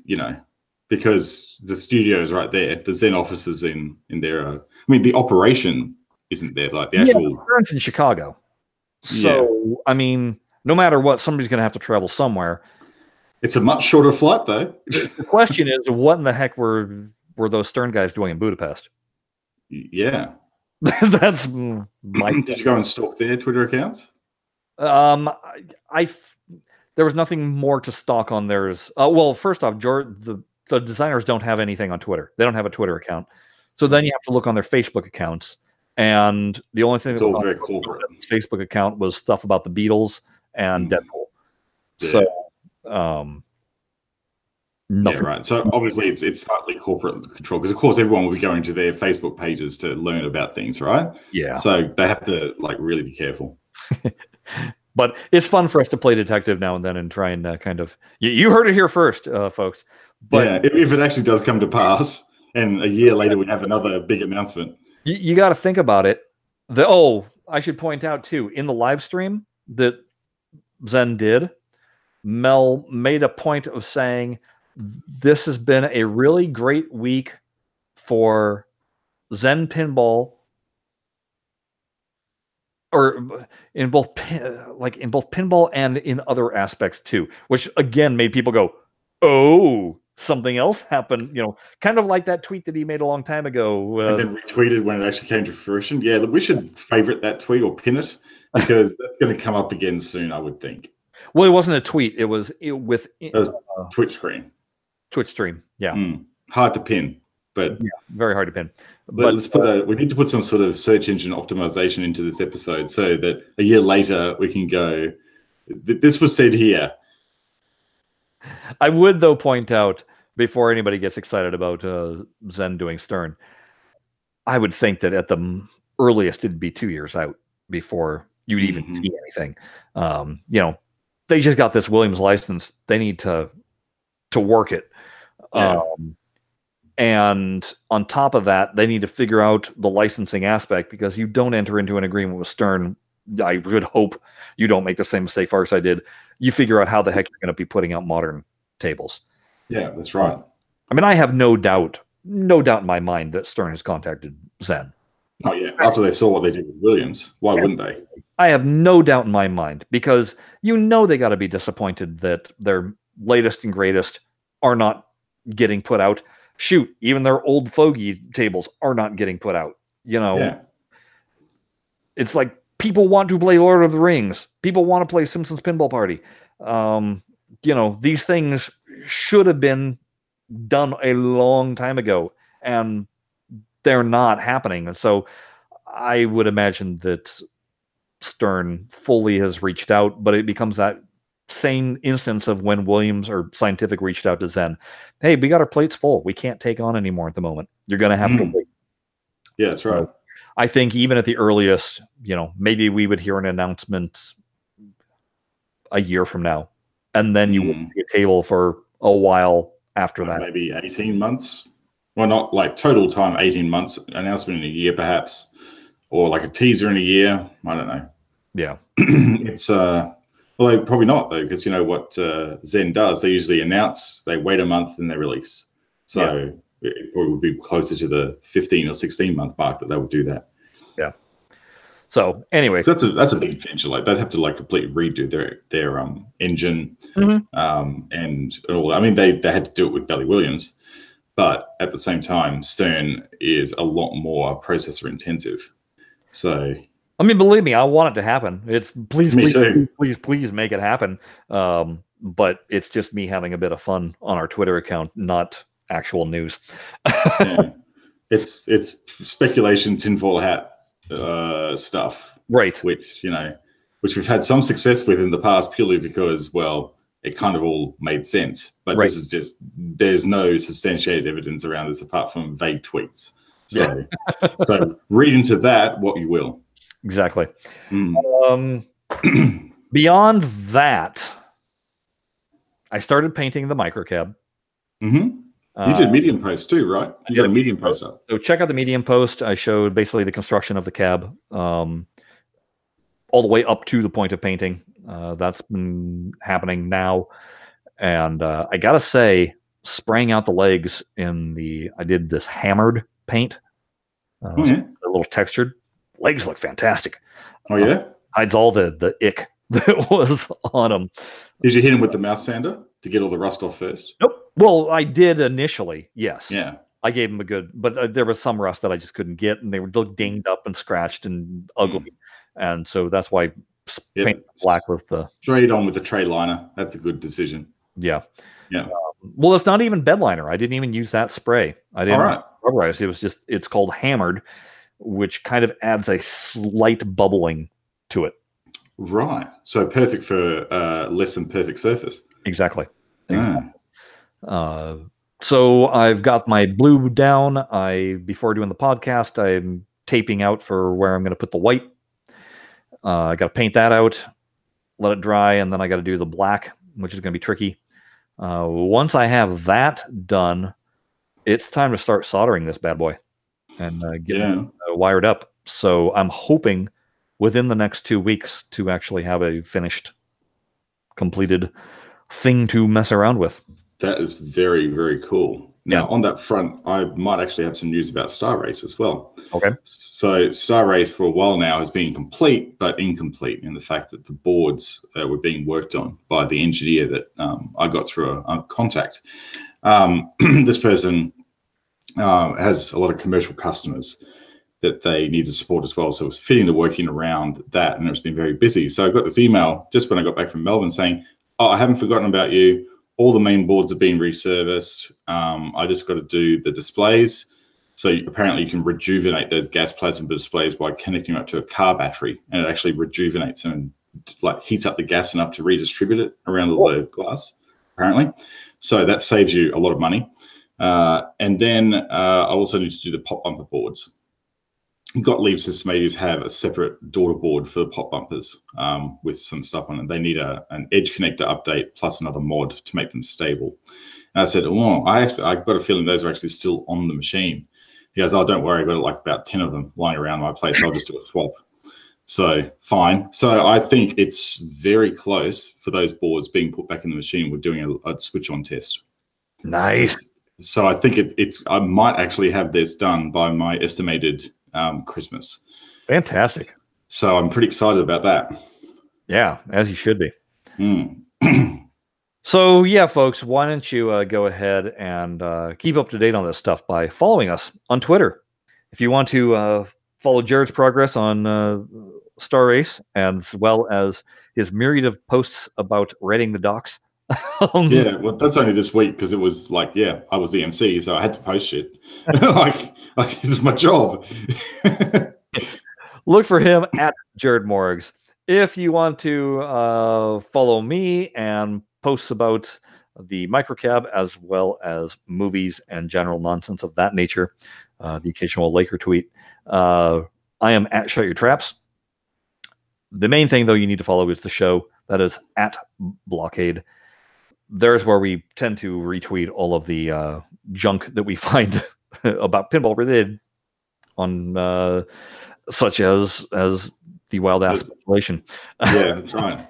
Speaker 2: You know, because the studio is right there. The Zen offices in there. I mean, the operation isn't there. Like the actual.
Speaker 1: Yeah, it's in Chicago. So, I mean, no matter what, somebody's going to have to travel somewhere.
Speaker 2: It's a much shorter flight, though.
Speaker 1: The question is, what in the heck were those Stern guys doing in Budapest?
Speaker 2: Yeah.
Speaker 1: That's my.
Speaker 2: Did you go and stalk their Twitter accounts?
Speaker 1: There was nothing more to stalk on theirs. Well, first off, the designers don't have anything on Twitter. They don't have a Twitter account. So then you have to look on their Facebook accounts. And the only thing
Speaker 2: it's all very corporate.
Speaker 1: His Facebook account was stuff about the Beatles and Deadpool.
Speaker 2: Yeah.
Speaker 1: So nothing.
Speaker 2: Yeah, right. So obviously it's slightly corporate control, because of course everyone will be going to their Facebook pages to learn about things, right?
Speaker 1: Yeah.
Speaker 2: So they have to really be careful.
Speaker 1: But it's fun for us to play detective now and then and try and kind of you heard it here first, folks. But
Speaker 2: yeah, if it actually does come to pass, and a year later we have another big announcement.
Speaker 1: You got to think about it. I should point out too, in the live stream that Zen did, Mel made a point of saying this has been a really great week for Zen Pinball, or in both pinball and in other aspects too, which again made people go, "Oh, something else happened," you know, kind of like that tweet that he made a long time ago.
Speaker 2: And then retweeted when it actually came to fruition. Yeah, we should favorite that tweet or pin it, because that's going to come up again soon, I would think.
Speaker 1: Well, it wasn't a tweet. It was
Speaker 2: Twitch stream.
Speaker 1: Twitch stream, yeah.
Speaker 2: Hard to pin, but
Speaker 1: yeah, very hard to pin.
Speaker 2: But let's we need to put some sort of search engine optimization into this episode, so that a year later we can go, this was said here.
Speaker 1: I would, though, point out, before anybody gets excited about Zen doing Stern, I would think that at the earliest it'd be 2 years out before you'd even see anything. You know, they just got this Williams license. They need to work it.
Speaker 2: Yeah.
Speaker 1: And on top of that, they need to figure out the licensing aspect, because you don't enter into an agreement with Stern. I would hope you don't make the same mistake Farsight did. You figure out how the heck you're going to be putting out modern tables.
Speaker 2: Yeah, that's right.
Speaker 1: I mean, I have no doubt in my mind that Stern has contacted Zen.
Speaker 2: Oh yeah, after they saw what they did with Williams, why wouldn't they?
Speaker 1: I have no doubt in my mind, because you know they got to be disappointed that their latest and greatest are not getting put out. Shoot, even their old fogey tables are not getting put out. You know, It's like people want to play Lord of the Rings. People want to play Simpsons Pinball Party. You know, these things should have been done a long time ago, and they're not happening. And so I would imagine that Stern fully has reached out, but it becomes that same instance of when Williams or Scientific reached out to Zen. Hey, we got our plates full. We can't take on anymore at the moment. You're going to have to wait.
Speaker 2: Yeah, that's right.
Speaker 1: So I think even at the earliest, you know, maybe we would hear an announcement a year from now, and then you would see a table for a while after that.
Speaker 2: Maybe 18 months. Well, not like total time, 18 months, announcement in a year perhaps, or like a teaser in a year. I don't know.
Speaker 1: Yeah.
Speaker 2: It's well, probably not, though, because you know what Zen does. They usually announce, they wait a month, and they release. So it probably would be closer to the 15 or 16 month mark that they would do that.
Speaker 1: Yeah. So anyway,
Speaker 2: that's a big adventure. Like they'd have to like completely redo their engine and all. I mean, they had to do it with Belly Williams, but at the same time, Stern is a lot more processor intensive. So.
Speaker 1: I mean, believe me, I want it to happen. It's please make it happen. But it's just me having a bit of fun on our Twitter account, not actual news.
Speaker 2: Yeah. It's speculation, tinfoil hat stuff,
Speaker 1: right?
Speaker 2: Which we've had some success with in the past, purely because, well, it kind of all made sense. But this is just, there's no substantiated evidence around this apart from vague tweets. So, so read into that what you will.
Speaker 1: Exactly. Beyond that, I started painting the microcab.
Speaker 2: You did medium post too, right? You got a medium post up.
Speaker 1: So check out the medium post. I showed basically the construction of the cab, all the way up to the point of painting. That's been happening now, and I gotta say, spraying out the legs I did this hammered paint, a little textured. Legs look fantastic.
Speaker 2: Oh yeah,
Speaker 1: hides all the ick that was on them.
Speaker 2: Did you hit him with the mouse sander to get all the rust off first?
Speaker 1: Nope. Well, I did initially, yes.
Speaker 2: Yeah.
Speaker 1: I gave them a good, but there was some rust that I just couldn't get, and they were dinged up and scratched and ugly, and so that's why paint black was the
Speaker 2: straight on with the tray liner. That's a good decision.
Speaker 1: Yeah.
Speaker 2: Yeah.
Speaker 1: Well, it's not even bed liner. I didn't even use that spray. I didn't rubberize. It was just, it's called hammered, which kind of adds a slight bubbling to it.
Speaker 2: Right. So perfect for less than perfect surface.
Speaker 1: Exactly. So I've got my blue down. Before doing the podcast, I'm taping out for where I'm going to put the white. I got to paint that out, let it dry, and then I got to do the black, which is going to be tricky. Once I have that done, it's time to start soldering this bad boy and get it wired up. So I'm hoping within the next 2 weeks to actually have a finished, completed thing to mess around with.
Speaker 2: That is very, very cool. Now, on that front, I might actually have some news about Star Race as well.
Speaker 1: Okay.
Speaker 2: So Star Race for a while now has been complete, but incomplete in the fact that the boards were being worked on by the engineer that I got through a contact. This person has a lot of commercial customers that they need to support as well. So it was fitting the working around that, and it's been very busy. So I got this email just when I got back from Melbourne saying, "Oh, I haven't forgotten about you. All the main boards have been reserviced. I just got to do the displays." So apparently you can rejuvenate those gas plasma displays by connecting them up to a car battery, and it actually rejuvenates them and like heats up the gas enough to redistribute it around the glass, apparently. So that saves you a lot of money. And then I also need to do the pop bumper boards. Gottlieb Systematics have a separate daughter board for the pop bumpers with some stuff on it. They need an edge connector update plus another mod to make them stable. And I said, "Oh, I've got a feeling those are actually still on the machine." He goes, "Oh, don't worry, I've got like about 10 of them lying around my place. I'll just do a swap." So fine. So I think it's very close for those boards being put back in the machine. We're doing a switch on test.
Speaker 1: Nice.
Speaker 2: So I think I might actually have this done by my estimated Christmas.
Speaker 1: Fantastic.
Speaker 2: So I'm pretty excited about that.
Speaker 1: Yeah, as you should be. So yeah, folks, why don't you go ahead and keep up to date on this stuff by following us on Twitter. If you want to follow Jared's progress on Star Race, as well as his myriad of posts about raiding the docks.
Speaker 2: Yeah, well, that's only this week because it was like, I was the MC, so I had to post shit. like this is my job.
Speaker 1: Look for him at Jared Morgs. If you want to follow me and posts about the microcab as well as movies and general nonsense of that nature, the occasional Laker tweet, I am at Shut Your Traps. The main thing, though, you need to follow is the show. That is at BlahCade. There's where we tend to retweet all of the junk that we find about pinball related on such as the wild ass speculation.
Speaker 2: Yeah, that's right.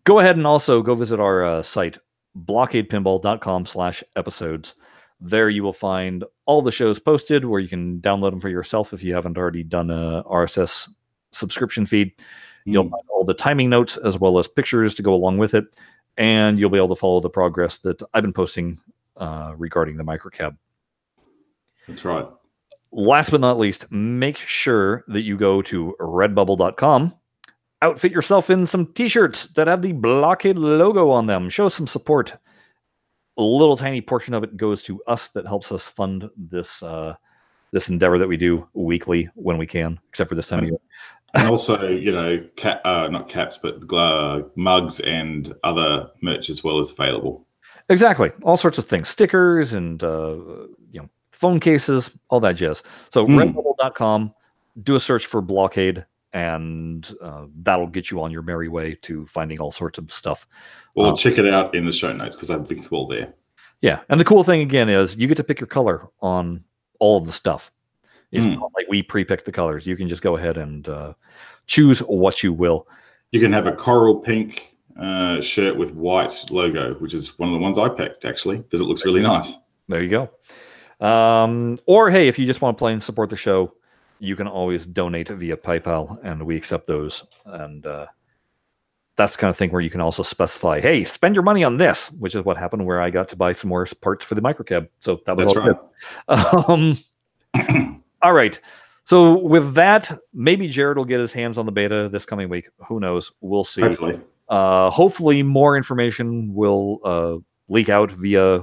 Speaker 1: Go ahead and also go visit our site, BlahCadePinball.com/episodes. There you will find all the shows posted where you can download them for yourself if you haven't already done a RSS subscription feed. You'll find all the timing notes as well as pictures to go along with it. And you'll be able to follow the progress that I've been posting regarding the microcab.
Speaker 2: That's right.
Speaker 1: Last but not least, make sure that you go to redbubble.com, outfit yourself in some t-shirts that have the BlahCade logo on them. Show some support. A little tiny portion of it goes to us that helps us fund this this endeavor that we do weekly when we can, except for this time of year.
Speaker 2: And also, not caps, but mugs and other merch as well is available.
Speaker 1: Exactly. All sorts of things. Stickers and phone cases, all that jazz. So redbubble.com, do a search for BlahCade, and that'll get you on your merry way to finding all sorts of stuff.
Speaker 2: Or check it out in the show notes because I've linked all there.
Speaker 1: Yeah, and the cool thing again is you get to pick your color on all of the stuff. It's not like we pre-pick the colors. You can just go ahead and choose what you will. You
Speaker 2: can have a coral pink shirt with white logo, which is one of the ones I picked, actually, because it looks really nice.
Speaker 1: There you go. Or, hey, if you just want to play and support the show, you can always donate via PayPal, and we accept those. And that's the kind of thing where you can also specify, hey, spend your money on this, which is what happened where I got to buy some more parts for the microcab. So that was all good. All right. So with that, maybe Jared will get his hands on the beta this coming week. Who knows? We'll see.
Speaker 2: Hopefully.
Speaker 1: Hopefully more information will leak out via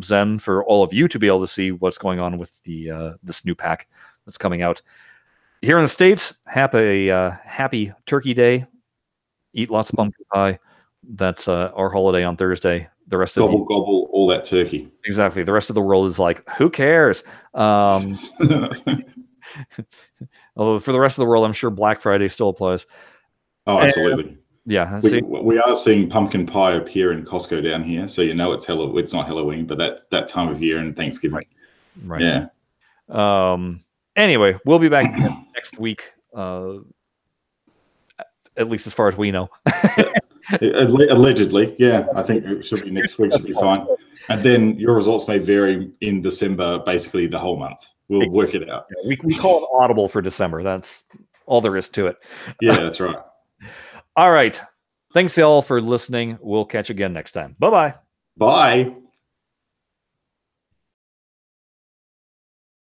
Speaker 1: Zen for all of you to be able to see what's going on with the this new pack that's coming out. Here in the States, happy Turkey Day. Eat lots of pumpkin pie. That's our holiday on Thursday. The rest of
Speaker 2: gobble all that turkey.
Speaker 1: Exactly. The rest of the world is like, who cares? Although for the rest of the world, I'm sure Black Friday still applies.
Speaker 2: Oh, absolutely.
Speaker 1: And, yeah.
Speaker 2: We are seeing pumpkin pie appear in Costco down here, so you know it's not Halloween, but that time of year and Thanksgiving.
Speaker 1: Right.
Speaker 2: Yeah.
Speaker 1: Anyway, we'll be back next week. At least as far as we know.
Speaker 2: Allegedly, yeah. I think it should be next week. Should be fine. And then your results may vary in December, basically the whole month. We'll work it out.
Speaker 1: Yeah, we call it audible for December. That's all there is to it.
Speaker 2: Yeah, that's right.
Speaker 1: All right. Thanks, y'all, for listening. We'll catch you again next time. Bye-bye.
Speaker 2: Bye.